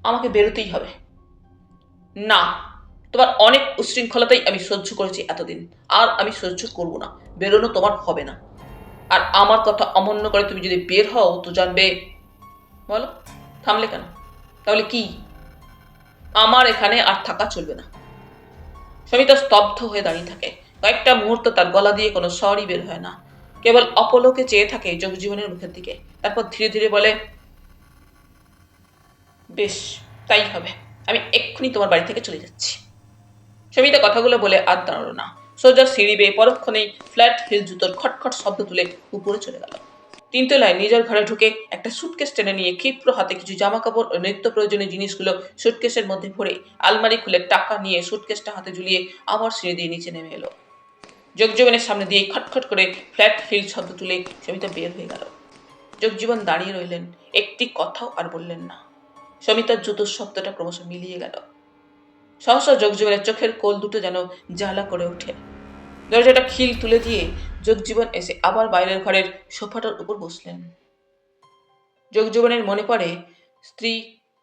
আমাকে বেরোতেই হবে। না, তোমার অনেক উশৃঙ্খলতাই আমি সহ্য করেছি এতদিন, আর আমি সহ্য করব না। বেরোনো তোমার হবে না। আর আমার কথা অমান্য করে তুমি যদি বের হও তো জানবে। বলো, থামলে কেন? তাহলে কি? আমার এখানে আর থাকা চলবে না। সমিতা স্তব্ধ হয়ে দাঁড়িয়ে থাকে। কয়েকটা মুহূর্ত তার গলা দিয়ে কোনো স্বরই বের হয় না, কেবল অপলোকে চেয়ে থাকে যোগজীবনের মুখের দিকে। তারপর ধীরে ধীরে বলে, বেশ, তাই হবে। আমি এক্ষুনি তোমার বাড়ি থেকে চলে যাচ্ছি। সমিতা কথাগুলো বলে আর দাঁড়ালো না। সোজা সিঁড়ি বেয়ে পরক্ষণেই ফ্ল্যাট হিল জুতোর খটখট শব্দ তুলে উপরে চলে গেল। তিনতলায় নিজের ঘরে ঢুকে একটা সুটকেস টেনে নিয়ে ক্ষিপ্র হাতে কিছু জামা কাপড় ও নিত্য প্রয়োজনীয় জিনিসগুলো সুটকেসের মধ্যে ভরে আলমারি খুলে টাকা নিয়ে সুটকেসটা হাতে ঝুলিয়ে আবার সিঁড়ি দিয়ে নিচে নেমে এলো। যোগজীবনের সামনে দিয়ে খটখট করে ফ্ল্যাট হিল শব্দ তুলে সমিতা বের হয়ে গেল। যোগজীবন দাঁড়িয়ে রইলেন, একটি কথাও আর বললেন না। সমিতার জুতোর শব্দটা ক্রমশ মিলিয়ে গেল। সহসা যোগজীবনের চোখের কোল দুটো যেন জ্বালা করে ওঠে। দরজাটা খিল তুলে দিয়ে যোগজীবন এসে আবার বাইরের ঘরের সোফাটার উপর বসলেন। যোগজীবনের মনে পড়ে স্ত্রী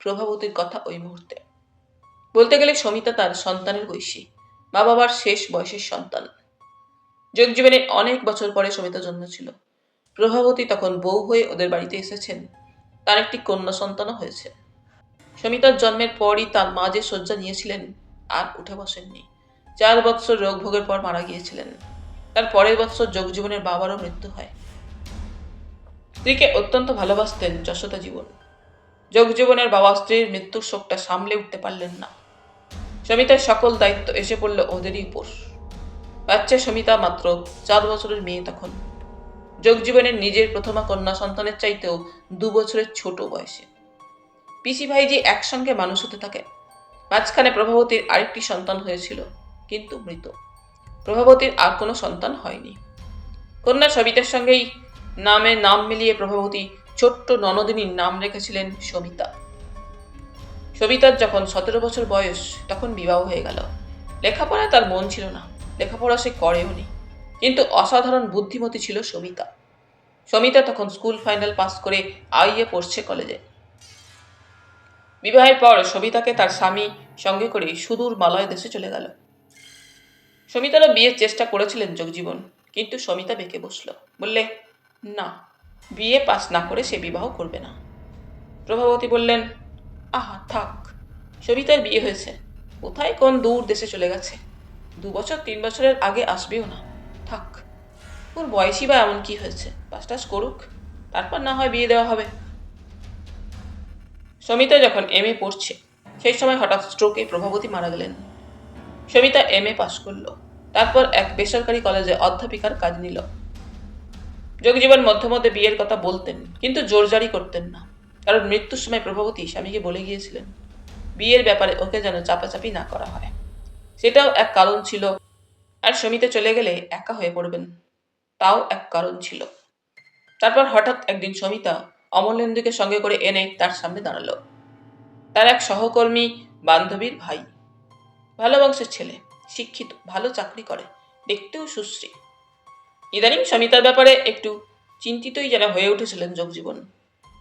প্রভাবতীর কথা ওই মুহূর্তে। বলতে গেলে সমিতা তার সন্তানের বয়সী, মা বাবার শেষ বয়সের সন্তান। যোগজীবনের অনেক বছর পরে সমিতা জন্মেছিল। প্রভাবতী তখন বউ হয়ে ওদের বাড়িতে এসেছেন। তার একটি কন্যা সন্তানও হয়েছে। সমিতার জন্মের পরই তার মা যে শয্যা নিয়েছিলেন আর উঠে বসেননি। 4 বৎসর রোগ ভোগের পর মারা গিয়েছিলেন। তার পরের বৎসর যোগজীবনের বাবারও মৃত্যু হয়। স্ত্রীকে অত্যন্ত ভালোবাসতেন যশোদা জীবন। যোগজীবনের বাবা স্ত্রীর মৃত্যুর শোকটা সামলে উঠতে পারলেন না। সমিতার সকল দায়িত্ব এসে পড়ল ওদেরই উপর। বাচ্চা সমিতা মাত্র 4 বছরের মেয়ে তখন। যোগজীবনের নিজের প্রথমা কন্যা সন্তানের চাইতেও 2 বছরের ছোট বয়সে। পিসি ভাইজি একসঙ্গে মানুষ হতে থাকে। মাঝখানে প্রভাবতীর আরেকটি সন্তান হয়েছিল, কিন্তু মৃত। প্রভাবতীর আর কোনো সন্তান হয়নি। কন্যা সবিতার সঙ্গেই নামে নাম মিলিয়ে প্রভাবতী ছোট্ট ননদিনীর নাম রেখেছিলেন সবিতা। সবিতার যখন 17 বছর বয়স তখন বিবাহ হয়ে গেল। লেখাপড়ায় তার মন ছিল না, লেখাপড়া সে করেও নি, কিন্তু অসাধারণ বুদ্ধিমতী ছিল সবিতা। সমিতা তখন স্কুল ফাইনাল পাস করে আইএ পড়ছে কলেজে। বিবাহের পর সবিতাকে তার স্বামী সঙ্গে করে সুদূর মালয় দেশে চলে গেল। সমিতারও বিয়ের চেষ্টা করেছিলেন যোগজীবন, কিন্তু সমিতা বেঁকে বসল, বললে না, বিয়ে পাস না করে সে বিবাহ করবে না। প্রভাবতী বললেন, আহা থাক, সবিতার বিয়ে হয়েছে, কোথায় কোন দূর দেশে চলে গেছে, 2 বছর 3 বছরের আগে আসবেও না, থাক। ওর বয়সই বা এমন কি হয়েছে, পাস টাস করুক, তারপর না হয় বিয়ে দেওয়া হবে। সমিতা যখন এমএ পড়ছে সেই সময় হঠাৎ স্ট্রোকে প্রভাবতী মারা গেলেন। সমিতা এমএ পাশ করল, তারপর এক বেসরকারি কলেজে অধ্যাপিকার কাজ নিল। যোগজীবন মধ্যে মধ্যে বিয়ের কথা বলতেন, কিন্তু জোরজারি করতেন না, কারণ মৃত্যুর সময় প্রভাবতী স্বামীকে বলে গিয়েছিলেন বিয়ের ব্যাপারে ওকে যেন চাপাচাপি না করা হয়। সেটাও এক কারণ ছিল। আর সমিতা চলে গেলে একা হয়ে পড়বেন, তাও এক কারণ ছিল। তারপর হঠাৎ একদিন সমিতা অমলেন্দুকে সঙ্গে করে এনে তার সামনে দাঁড়ালো। তার এক সহকর্মী বান্ধবীর ভাই, ভালো বংশের ছেলে, শিক্ষিত, ভালো চাকরি করে, দেখতেও সুশ্রী। ইদানিং সমিতার ব্যাপারে একটু চিন্তিতই যেন হয়ে উঠেছিলেন জগজীবন।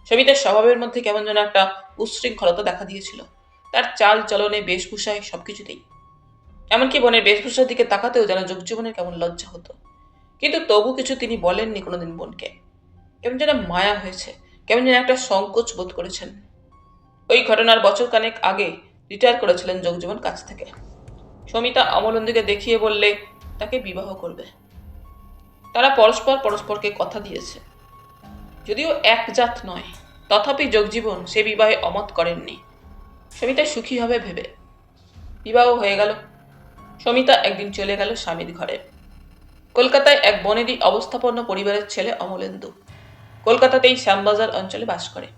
সমিতার স্বভাবের মধ্যে কেমন যেন একটা উচ্ছৃঙ্খলতা দেখা দিয়েছিল, তার চাল চলনে, বেশভূষায়, সবকিছুতেই। এমনকি বোনের বেশভূষার দিকে তাকাতেও যেন জগজীবনের কেমন লজ্জা হতো। কিন্তু তবু কিছু তিনি বলেননি কোনোদিন বোনকে। কেমন যেন মায়া হয়েছে, কেমন যেন একটা সংকোচ বোধ করেছেন। ওই ঘটনার বছর খানেক আগে রিটায়ার করেছিলেন জগজীবন কাছ থেকে। সমিতা অমলেন্দুকে দেখিয়ে বললে তাকে বিবাহ করবে। তারা পরস্পরকে কথা দিয়েছে। যদিও এক জাত নয়, তথাপি জগজীবন সে বিবাহে অমত করেননি। সমিতা সুখী হবে ভেবে। বিবাহ হয়ে গেল। সমিতা একদিন চলে গেল স্বামীর ঘরে। কলকাতায় এক বনেদি অবস্থাপন্ন পরিবারের ছেলে অমলেন্দু। কলকাতাতেই শ্যামবাজার অঞ্চলে বাস করে।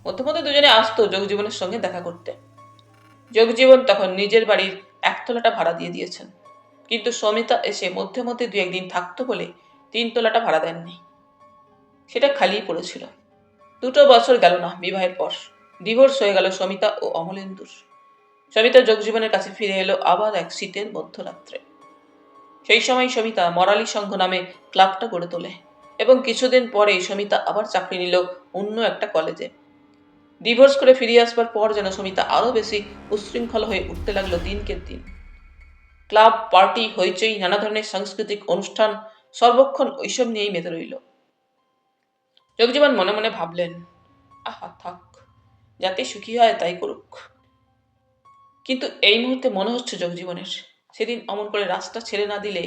মধ্যে মধ্যে দুজনে আসতো জগজীবনের সঙ্গে দেখা করতে। জগজীবন তখন নিজের বাড়ির একতলাটা ভাড়া দিয়ে দিয়েছেন, কিন্তু সমিতা এসে মধ্যে মধ্যে দু একদিন থাকতো বলে 3 তলাটা ভাড়া দেননি। সেটা খালিই পড়েছিল। 2 বছর গেল না বিবাহের পর ডিভোর্স হয়ে গেল সমিতা ও অমলেন্দুর। সমিতা জগজীবনের কাছে ফিরে এলো আবার এক শীতের মধ্যরাত্রে। সেই সময় সমিতা মরালী সংঘ নামে ক্লাবটা গড়ে তোলে এবং কিছুদিন পরেই সমিতা আবার চাকরি নিল অন্য একটা কলেজে। ডিভোর্স করে ফিরে আসবার পর যেন সমিতা আরো বেশি উচ্ছৃঙ্খল হয়ে উঠতে লাগলো দিনকে দিন। ক্লাব, পার্টি, হইচই, নানা ধরনের সাংস্কৃতিক অনুষ্ঠান, সর্বক্ষণ ওইসব নিয়েই মেতে রইল। জগজীবন মনে মনে ভাবলেন, আহা থাক, যাতে সুখী হয় তাই করুক। কিন্তু এই মুহূর্তে মনে হচ্ছে জগজীবনের, সেদিন অমন করে রাস্তা ছেড়ে না দিলে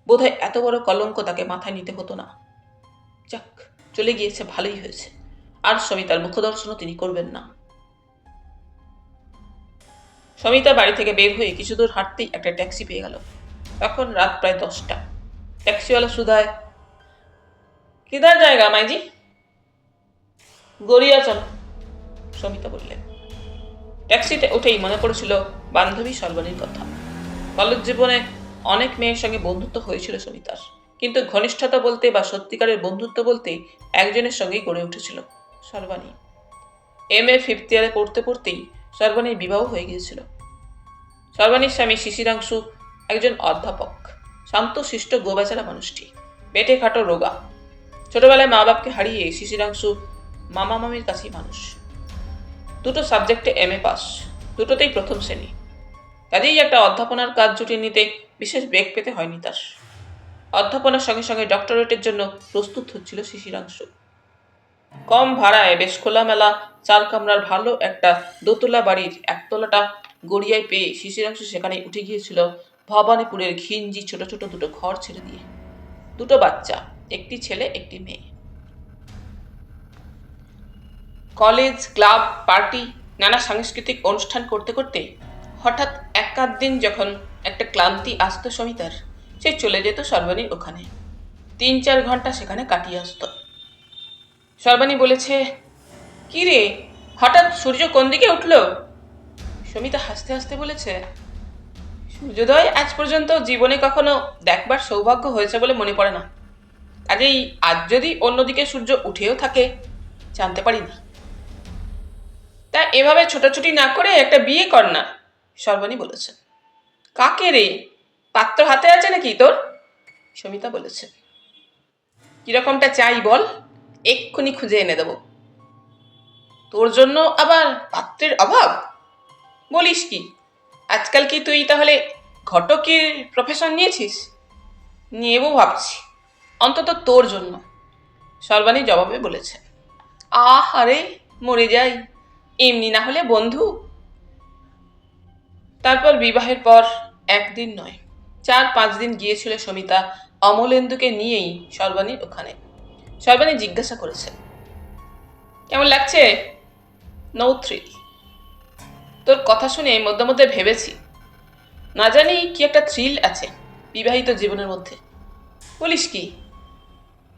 বোধহয় এত বড় কলঙ্ক তাকে মাথায় নিতে হতো না। যাক, চলে গিয়েছে, ভালোই হয়েছে। আর সমিতার মুখদর্শনও তিনি করবেন না। সমিতা বাড়ি থেকে বের হয়ে কিছু দূর হাঁটতেই একটা ট্যাক্সি পেয়ে গেল। তখন রাত প্রায় 10টা। ট্যাক্সিওয়ালা সুধায়, কিধার জায়গা মাইজি? গড়িয়া চল, সমিতা বললেন। ট্যাক্সিতে উঠেই মনে পড়েছিল বান্ধবী সর্বাণীর কথা। কলেজ জীবনে অনেক মেয়ের সঙ্গে বন্ধুত্ব হয়েছিল সমিতার, কিন্তু ঘনিষ্ঠতা বলতে বা সত্যিকারের বন্ধুত্ব বলতে একজনের সঙ্গেই গড়ে উঠেছিল, সর্বাণী। MA 5th ইয়ারে পড়তে পড়তেই সর্বাণীর বিবাহ হয়ে গিয়েছিল। সর্বাণীর স্বামী শিশিরাংশু একজন অধ্যাপক, শান্তশিষ্ট গোবেচারা মানুষটি, পেটে খাটো, রোগা। ছোটবেলায় মা বাপকে হারিয়ে শিশিরাংশু মামা মামির কাছেই মানুষ। 2 সাবজেক্টে MA পাস, দুটোতেই প্রথম শ্রেণী। কাজেই একটা অধ্যাপনার কাজ জুটিয়ে নিতে বিশেষ বেগ পেতে হয়নি তার। অধ্যাপনার সঙ্গে সঙ্গে ডক্টরেটের জন্য প্রস্তুত হচ্ছিল শিশিরাংশু। কম ভাড়ায় বেশ খোলামেলা 4 কামরার ভালো একটা দোতলা বাড়ির একতলাটা গড়িয়ায় পেয়ে শিশিরাংশু সেখানে উঠে গিয়েছিল ভবানীপুরের ঘিঞ্জি ছোট ছোট 2 ঘর ছেড়ে দিয়ে। 2 বাচ্চা, একটি ছেলে একটি মেয়ে। কলেজ, ক্লাব, পার্টি, নানা সাংস্কৃতিক অনুষ্ঠান করতে করতে হঠাৎ এক আধ দিন যখন একটা ক্লান্তি আসতো সমিতার, সে চলে যেত সর্বাণীর ওখানে। 3-4 ঘন্টা সেখানে কাটিয়ে আসত। সর্বাণী বলেছে, কি রে, হঠাৎ সূর্য কোন দিকে উঠল? সমিতা হাসতে হাসতে বলেছে, সূর্যোদয় আজ পর্যন্ত জীবনে কখনো দেখবার সৌভাগ্য হয়েছে বলে মনে পড়ে না। কাজেই আজ যদি অন্যদিকে সূর্য উঠেও থাকে, জানতে পারিনি। তা এভাবে ছোটাছুটি না করে একটা বিয়ে কর না, সর্বাণী বলেছে। কাকে রে? পাত্র হাতে আছে নাকি তোর? সমিতা বলেছে। কিরকমটা চাই বল, এক্ষুনি খুঁজে এনে দেব। তোর জন্য আবার পাত্রের অভাব? বলিস কি, আজকাল কি তুই তাহলে ঘটকের প্রফেশন নিয়েছিস? নেব ভাবছি, অন্তত তোর জন্য, সর্বাণী জবাবে বলেছে। আরে মরে যাই, এমনি না হলে বন্ধু। তারপর বিবাহের পর একদিন নয়, 4-5 দিন গিয়েছিল সমিতা অমলেন্দুকে নিয়েই সর্বাণীর ওখানে। সর্বাণী জিজ্ঞাসা করেছে, কেমন লাগছে? No thrill. তোর কথা শুনে মধ্যে মধ্যে ভেবেছি, না জানি কি একটা থ্রিল আছে বিবাহিত জীবনের মধ্যে। বলিস কি?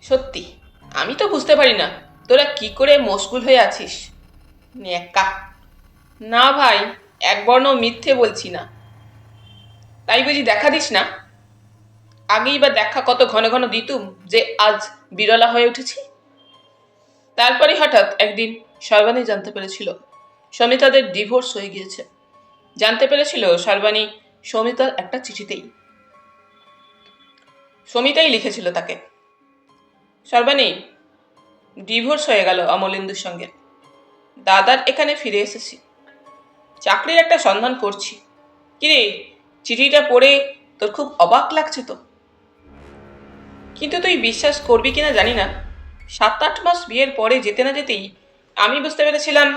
সত্যি, আমি তো বুঝতে পারি না তোরা কি করে মশগুল হয়ে আছিস। নেকা। না ভাই, একবর্ণ মিথ্যে বলছি না। তাই বুঝি দেখা দিস না? আগেই বা দেখা কত ঘন ঘন দিতুম যে আজ বিরলা হয়ে উঠেছি। তারপরে হঠাৎ একদিন সর্বাণী জানতে পেরেছিল সমিতাদের ডিভোর্স হয়ে গিয়েছে। জানতে পেরেছিল সর্বাণী সমিতার একটা চিঠিতেই সমিতাই লিখেছিল তাকে, সর্বাণী ডিভোর্স হয়ে গেল অমলেন্দুর সঙ্গে, দাদার এখানে ফিরে এসেছি, চাকরির একটা সন্ধান করছি। কিরে, চিঠিটা পড়ে তোর খুব অবাক লাগছে তো? কিন্তু তুই বিশ্বাস করবি কিনা জানি না, 7-8 মাস বিয়ের পরে যেতে না যেতেই আমি বুঝতে পেরেছিলাম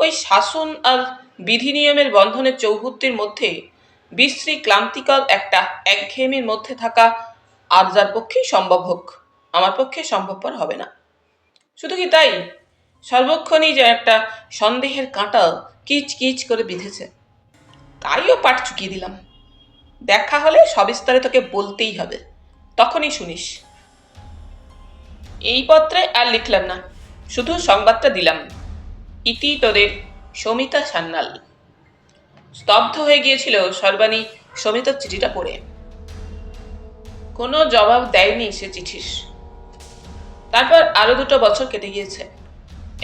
ওই শাসন আর বিধি নিয়মের বন্ধনের চৌহদ্দির মধ্যে বিশ্রী ক্লান্তিকর একটা একঘেয়েমির মধ্যে থাকা আর যার পক্ষেই সম্ভব হোক আমার পক্ষে সম্ভবপর হবে না। শুধু কি তাই, সর্বক্ষণই যে একটা সন্দেহের কাঁটা কিচ কিচ করে বিঁধেছে। তাইও পাঠ চুকিয়ে দিলাম। দেখা হলে সবিস্তারে তোকে বলতেই হবে, তখনই শুনিস। এই পত্রে আর লিখলাম না, শুধু সংবাদটা দিলাম, ইতি তোদের সমিতা সান্যাল। স্তব্ধ হয়ে গিয়েছিল সর্বাণী সমিতার চিঠিটা পড়ে। কোনো জবাব দেয়নি সে চিঠির। তারপর আরো 2 বছর কেটে গিয়েছে।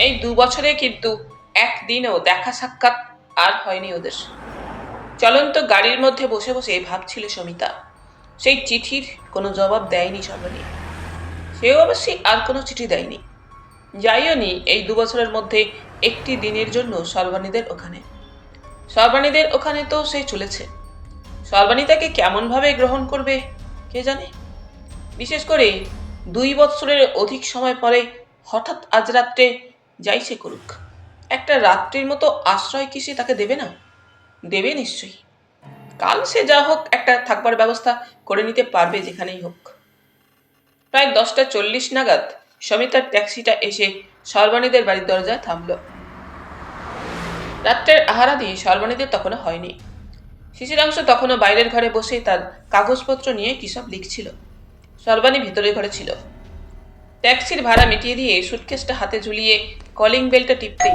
এই 2 বছরে কিন্তু একদিনও দেখা সাক্ষাৎ আর হয়নি ওদের। চলন্ত গাড়ির মধ্যে বসে বসে ভাবছিল সমিতা, সেই চিঠির কোনো জবাব দেয়নি সর্বাণী। সেও অবশ্যই আর কোনো চিঠি দেয়নি, যাইও নি এই 2 বছরের মধ্যে একটি দিনের জন্য সর্বাণীদের ওখানে। সর্বাণীদের ওখানে তো সে চলেছে, সর্বাণী তাকে কেমনভাবে গ্রহণ করবে কে জানে। বিশেষ করে 2 বছরের অধিক সময় পরে হঠাৎ আজ রাত্রে যাই সে করুক, একটা রাত্রির মতো আশ্রয় কি সে তাকে দেবে না? দেবে নিশ্চয়ই। কাল সে যা হোক একটা থাকবার ব্যবস্থা করে নিতে পারবে যেখানেই হোক। প্রায় 10টা 40 নাগাদ সমিতার ট্যাক্সিটা এসে সর্বাণীদের বাড়ির দরজায় থামল। রাত্রের আহারাদি সর্বাণীদের তখনও হয়নি। শিশিরাংশ তখনও বাইরের ঘরে বসে তার কাগজপত্র নিয়ে কিসব লিখছিল। সর্বাণী ভিতরের ঘরে ছিল। ট্যাক্সির ভাড়া মিটিয়ে দিয়ে সুটকেসটা হাতে ঝুলিয়ে কলিং বেলটা টিপতেই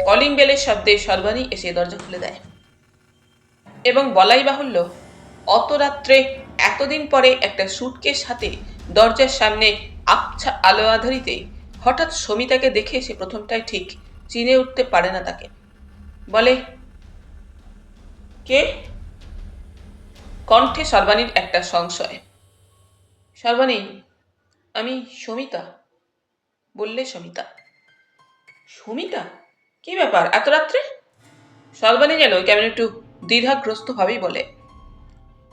কলিং বেলের শব্দে সর্বাণী এসে দরজা খুলে দেয়। এবং বলাই বাহুল্য, অত রাত্রে এতদিন পরে একটা সুটকেস হাতে দরজার সামনে আবছা আলো আধারিতে হঠাৎ সমিতাকে দেখে সে প্রথমটাই ঠিক চিনে উঠতে পারে না তাকে। বলে, কে? কণ্ঠে সর্বাণীর একটা সংশয়। সর্বাণী, আমি সমিতা, বললে সমিতা। সমিতা? কি ব্যাপার এত রাত্রে? সর্বাণী যেন কেমন একটু দ্বিধাগ্রস্ত ভাবেই বলে।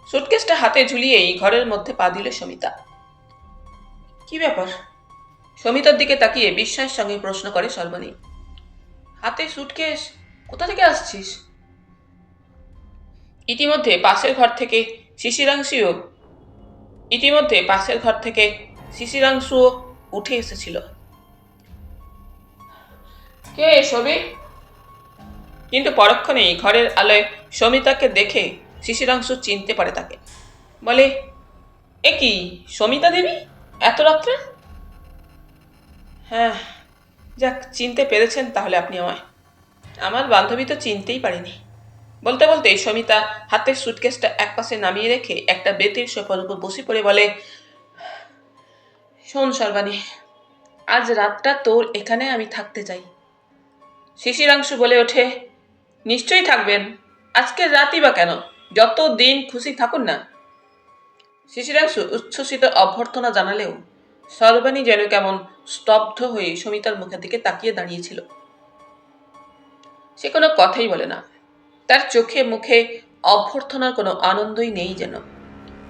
সুটকেসটা হাতে ঝুলিয়েই ঘরের মধ্যে পা দিল সমিতা। কি ব্যাপার? সমিতার দিকে তাকিয়ে বিস্ময়ের সঙ্গে প্রশ্ন করে সর্বাণী। হাতে সুটকেস, কোথা থেকে আসছিস? ইতিমধ্যে পাশের ঘর থেকে শিশিরাংশুও উঠে এসেছিল। কে সবই? কিন্তু পরক্ষণেই ঘরের আলোয় সমিতাকে দেখে শিশিরাংশু চিনতে পারে তাকে। বলে, এ কি সমিতা দেবী এত রাত্রে? হ্যাঁ, যাক, চিনতে পেরেছেন তাহলে আপনি আমায়। আমার বান্ধবী তো চিনতেই পারেনি। বলতে বলতে সমিতা হাতের সুটকেসটা একপাশে নামিয়ে রেখে একটা বেতের সোফার উপর বসে পড়ে বলে, শোন সর্বাণী, আজ রাতটা তোর এখানে আমি থাকতে চাই। শিশিরাংশু বলে ওঠে, নিশ্চয়ই থাকবেন, আজকের রাতই বা কেন, যত দিন খুশি থাকুন না। শিশিরাংশু উচ্ছ্বসিত অভ্যর্থনা জানালেও সর্বাণী যেন কেমন স্তব্ধ হয়ে সমিতার মুখের দিকে তাকিয়ে দাঁড়িয়েছিল। সে কোনো কথাই বলে না, তার চোখে মুখে অভ্যর্থনার কোনো আনন্দই নেই যেন।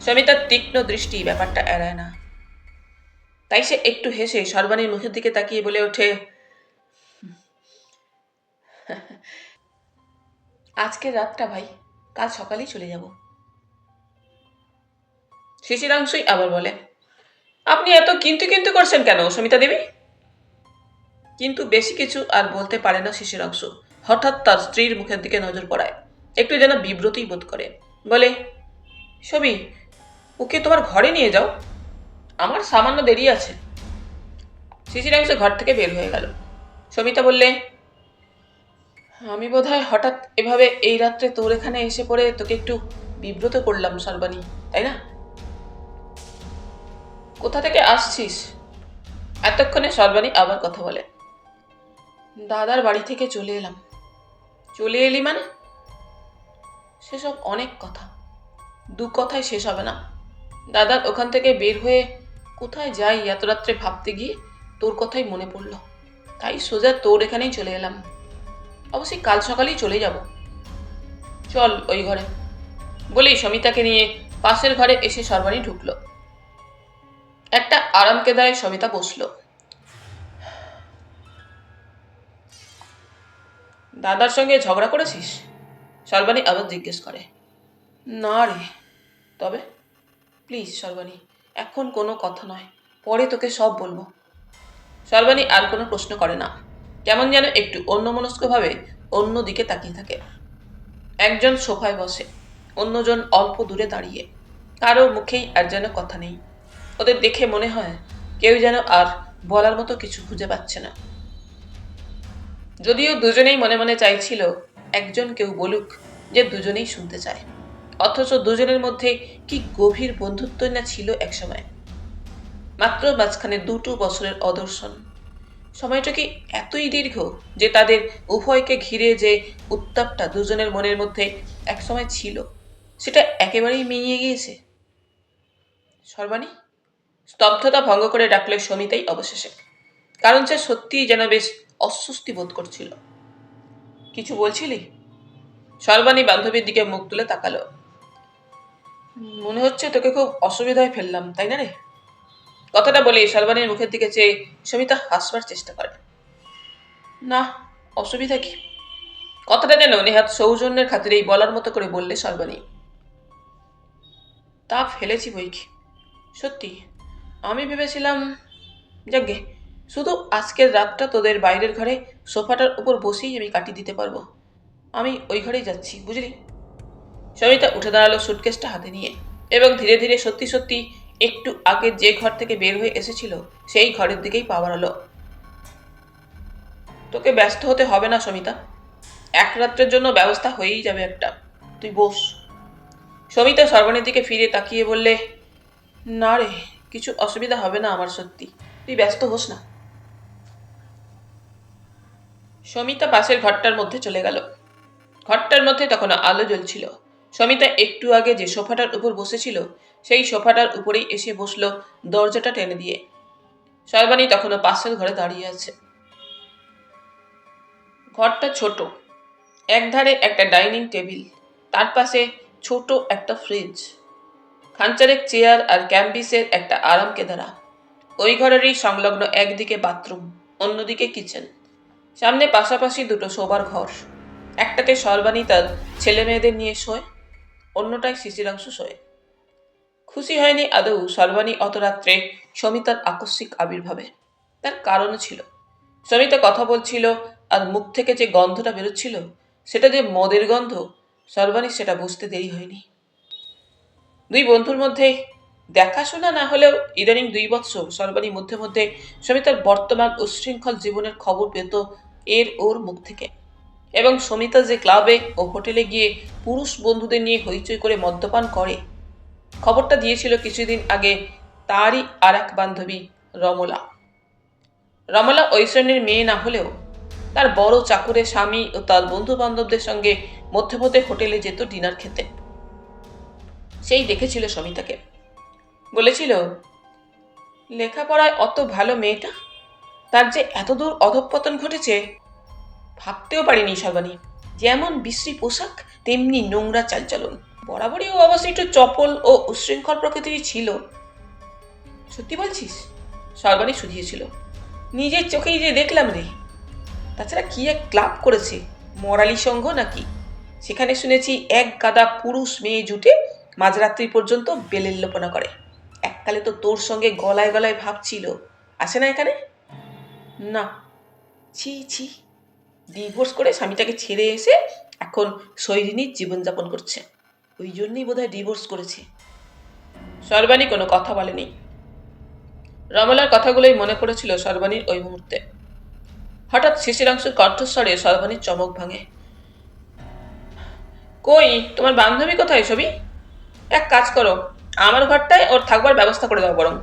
সমিতার তীক্ষ্ণ দৃষ্টি ব্যাপারটা এড়ায় না। তাই সে একটু হেসে সর্বাণীর মুখের দিকে তাকিয়ে বলে ওঠে, আজকের রাতটা ভাই, কাল সকালেই চলে যাব। শিশিরাংশুই আবার বলে, আপনি এত কিন্তু কিন্তু করছেন কেন সমিতা দেবী? কিন্তু বেশি কিছু আর বলতে পারে না শিশিরাংশু। হঠাৎ তার স্ত্রীর মুখের দিকে নজর পড়ায়, একটু যেন বিব্রতই বোধ করে। বলে, সবই, ওকে তোমার ঘরে নিয়ে যাও, আমার সামান্য দেরি আছে। শিশিরাংশু ঘর থেকে বের হয়ে গেল। সমিতা বললে, আমি বোধহয় হঠাৎ এভাবে এই রাত্রে তোর এখানে এসে পড়ে তোকে একটু বিব্রত করলাম সর্বাণী, তাই না? কোথা থেকে আসছিস? এতক্ষণে সর্বাণী আবার কথা বলে। দাদার বাড়ি থেকে চলে এলাম। চলে এলি মানে? সেসব অনেক কথা, দু কথায় শেষ হবে না। দাদার ওখান থেকে বের হয়ে কোথায় যাই এত রাত্রে ভাবতে গিয়ে তোর কথাই মনে পড়ল, তাই সোজা তোর এখানেই চলে এলাম। অবশ্যই কাল সকালেই চলে যাব। চল ওই ঘরে বলেই সমিতাকে নিয়ে পাশের ঘরে এসে সর্বাণী ঢুকলো। একটা আরাম কেদারায় সমিতা বসলো। দাদার সঙ্গে ঝগড়া করেছিস? সর্বাণী আবার জিজ্ঞেস করে। না রে। তবে প্লিজ সর্বাণী, এখন কোনো কথা নয়, পরে তোকে সব বলবো। সর্বাণী আর কোনো প্রশ্ন করে না, কেমন যেন একটু অন্যমনস্কভাবে অন্য দিকে তাকিয়ে থাকে। একজন সোফায় বসে, অন্যজন অল্প দূরে দাঁড়িয়ে। কারো মুখেই আর যেন কথা নেই। ওদের দেখে মনে হয় কেউ যেন আর বলার মতো কিছু খুঁজে পাচ্ছে না। যদিও দুজনেই মনে মনে চাইছিল একজন কেউ বলুক যে দুজনেই শুনতে চায়, অথচ দুজনের মধ্যে কি গভীর বন্ধুত্ব না ছিল একসময়। মাত্র মাঝখানে 2 বছরের অদর্শন। সময়টা কি এতই দীর্ঘ যে তাদের উভয়কে ঘিরে যে উত্তাপটা দুজনের মনের মধ্যে একসময় ছিল সেটা একেবারেই মিলিয়ে গিয়েছে। সর্বাণী? স্তব্ধতা ভঙ্গ করে ডাকল সমিতাই অবশেষে, কারণ সে সত্যিই যেন বেশ অস্বস্তি বোধ করছিল। কিছু বলছিলি? সর্বাণী বান্ধবীর দিকে মুখ তুলে তাকালো। মনে হচ্ছে তোকে খুব অসুবিধায় ফেললাম, তাই না রে? কথাটা বলে সর্বাণীর মুখের দিকে চেয়ে সমিতা হাসবার চেষ্টা করে। না, অসুবিধা কি? কথাটা যেন নেহাত সৌজন্যের খাতিরেই বলার মতো করে বললে সর্বাণী। তা ফেলেছি বই কি, সত্যি। আমি ভেবেছিলাম যাকে শুধু আজকের রাতটা তোদের বাইরের ঘরে সোফাটার উপর বসেই আমি কাটিয়ে দিতে পারবো। আমি ওই ঘরেই যাচ্ছি, বুঝলি? সমিতা উঠে দাঁড়ালো সুটকেসটা হাতে নিয়ে, এবং ধীরে ধীরে সত্যি সত্যি একটু আগে যে ঘর থেকে বের হয়ে এসেছিল সেই ঘরের দিকেই পা বাড়ালো। তোকে ব্যস্ত হতে হবে না সমিতা, এক রাত্রের জন্য ব্যবস্থা হয়েই যাবে একটা। তুই বস। সমিতা সর্বাণীর দিকে ফিরে তাকিয়ে বললে, না রে, কিছু অসুবিধা হবে না আমার, সত্যি, তুই ব্যস্ত হোস না। সমিতা পাশের ঘরটার মধ্যে চলে গেল। ঘরটার মধ্যে তখন আলো জ্বলছিল। সমিতা একটু আগে যে সোফাটার উপর বসেছিল সেই সোফাটার উপরেই এসে বসলো, দরজাটা টেনে দিয়ে। সর্বাণী তখনও পাশের ঘরে দাঁড়িয়ে আছে। ঘরটা ছোট। একধারে একটা ডাইনিং টেবিল, তার পাশে ছোট একটা ফ্রিজ, খাঞ্চারেক চেয়ার আর ক্যাম্বিসের একটা আরাম কেদারা। ওই ঘরেরই সংলগ্ন একদিকে বাথরুম, অন্যদিকে কিচেন। সামনে পাশাপাশি 2 শোবার ঘর। একটাতে সর্বাণী তার ছেলে মেয়েদের নিয়ে শোয়, অন্যটায় শিশিরাংশু শোয়। খুশি হয়নি আদৌ সর্বাণী অত রাত্রে সমিতার আকস্মিক আবির্ভাবে। তার কারণও ছিল। সমিতা কথা বলছিল আর মুখ থেকে যে গন্ধটা বেরোচ্ছিল সেটা যে মদের গন্ধ, সর্বাণী সেটা বুঝতে দেরি হয়নি। 2 বন্ধুর মধ্যে দেখাশোনা না হলেও ইদানিং 2 বৎসর সর্বাণী মধ্যে মধ্যে সমিতার বর্তমান উচ্ছৃঙ্খল জীবনের খবর পেত এর ওর মুখ থেকে। এবং সমিতা যে ক্লাবে ও হোটেলে গিয়ে পুরুষ বন্ধুদের নিয়ে হইচই করে মদ্যপান করে, খবরটা দিয়েছিল কিছুদিন আগে তারই আর এক বান্ধবী রমলা। রমলা ওই শ্রেণীর মেয়ে না হলেও তার বড় চাকুরে স্বামী ও তার বন্ধু বান্ধবদের সঙ্গে মধ্যে মধ্যে হোটেলে যেত ডিনার খেতে। সেই দেখেছিল সমিতাকে, বলেছিল, লেখাপড়ায় অত ভালো মেয়েটা, তার যে এতদূর অধঃপতন ঘটেছে ভাবতেও পারিনি সর্বাণী। যেমন বিশ্রী পোশাক তেমনি নোংরা চালচলন। বরাবরই ও অবশ্যই একটু চপল ও উচ্ছৃঙ্খল প্রকৃতির ছিল। সত্যি বলছিস? সর্বাণী শুধিয়েছিল। নিজের চোখেই যে দেখলাম রে। তাছাড়া কি এক ক্লাব করেছে, মরালি সংঘ নাকি, সেখানে শুনেছি এক গাদা পুরুষ মেয়ে জুটে মাঝরাত্রি পর্যন্ত বেলেল্লোপনা করে। এককালে তো তোর সঙ্গে গলায় গলায় ভাবছিল, আসে না এখানে? না। ছি ছি, ডিভোর্স করে স্বামীটাকে ছেড়ে এসে এখন সৈরিনীর জীবনযাপন করছে, ওই জন্যই বোধহয় ডিভোর্স করেছে। সর্বাণী কোনো কথা বলেনি। রমলার কথাগুলোই মনে পড়েছিল সর্বাণীর ওই মুহূর্তে। হঠাৎ শিশিরাংশুর কণ্ঠস্বরে সর্বাণীর চমক ভাঙে। কই, তোমার বান্ধবী কোথায় সবই? এক কাজ করো, আমার ঘরটায় ওর থাকবার ব্যবস্থা করে দাও বরং।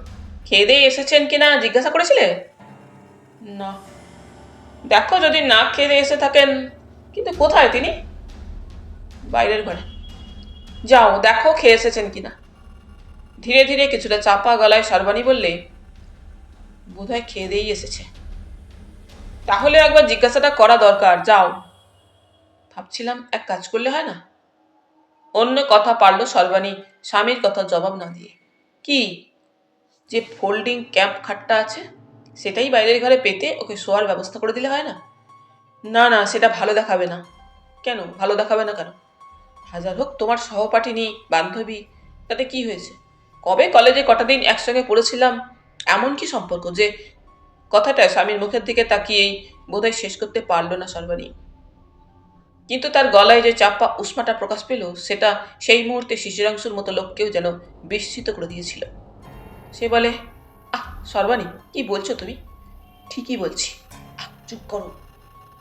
খেয়ে দিয়ে এসেছেন কিনা জিজ্ঞাসা করেছিলে? না। দেখো যদি না খেয়ে দিয়ে এসে থাকেন। কিন্তু কোথায় তিনি? বাইরের ঘরে। যাও দেখো খেয়ে এসেছেন কিনা। ধীরে ধীরে কিছুটা চাপা গলায় সর্বাণী বললে, বোধহয় খেয়ে দিয়েই এসেছে। তাহলে একবার জিজ্ঞাসাটা করা দরকার, যাও। ভাবছিলাম এক কাজ করলে হয় না। অন্য কথা পারল সর্বাণী স্বামীর কথা জবাব না দিয়ে। কি? যে ফোল্ডিং ক্যাম্প খাটটা আছে সেটাই বাইরের ঘরে পেতে ওকে শোয়ার ব্যবস্থা করে দিলে হয় না? না না, সেটা ভালো দেখাবে না। কেন ভালো দেখাবে না কেন? হাজার হোক তোমার সহপাঠিনী, বান্ধবী, তাতে কি হয়েছে? কবে কলেজে কটা দিন একসঙ্গে পড়েছিলাম, এমন কি সম্পর্ক যে কথাটা স্বামীর মুখের দিকে তাকিয়েই বোধহয় শেষ করতে পারল না সর্বাণী। কিন্তু তার গলায় যে চাপা উষ্মাটা প্রকাশ পেল সেটা সেই মুহূর্তে শিশিরাংশুর মতো লোককেও যেন বিস্মিত করে দিয়েছিল। সে বলে, আহ সর্বাণী, কি বলছো তুমি? ঠিকই বলছি। চুপ করো।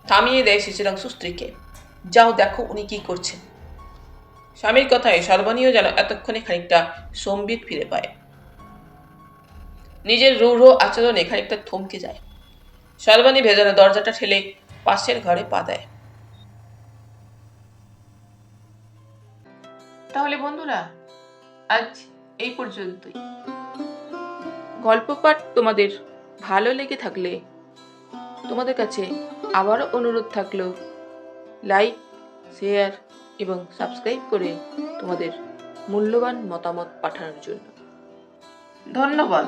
থামিয়ে দেয় শিশিরাংশু স্ত্রীকে। যাও দেখো উনি কি করছেন। স্বামীর কথায় সর্বাণীও যেন এতক্ষণে খানিকটা সম্বিত ফিরে পায়। নিজের রূঢ় আচরণে খানিকটা থমকে যায়। সর্বাণী ভেজানো দরজাটা ঠেলে পাশের ঘরে পা দেয়। তাহলে বন্ধুরা, আজ এই পর্যন্তই। গল্প পাঠ তোমাদের ভালো লেগে থাকলে তোমাদের কাছে আবারও অনুরোধ থাকলো, লাইক, শেয়ার এবং সাবস্ক্রাইব করে তোমাদের মূল্যবান মতামত পাঠানোর জন্য। ধন্যবাদ।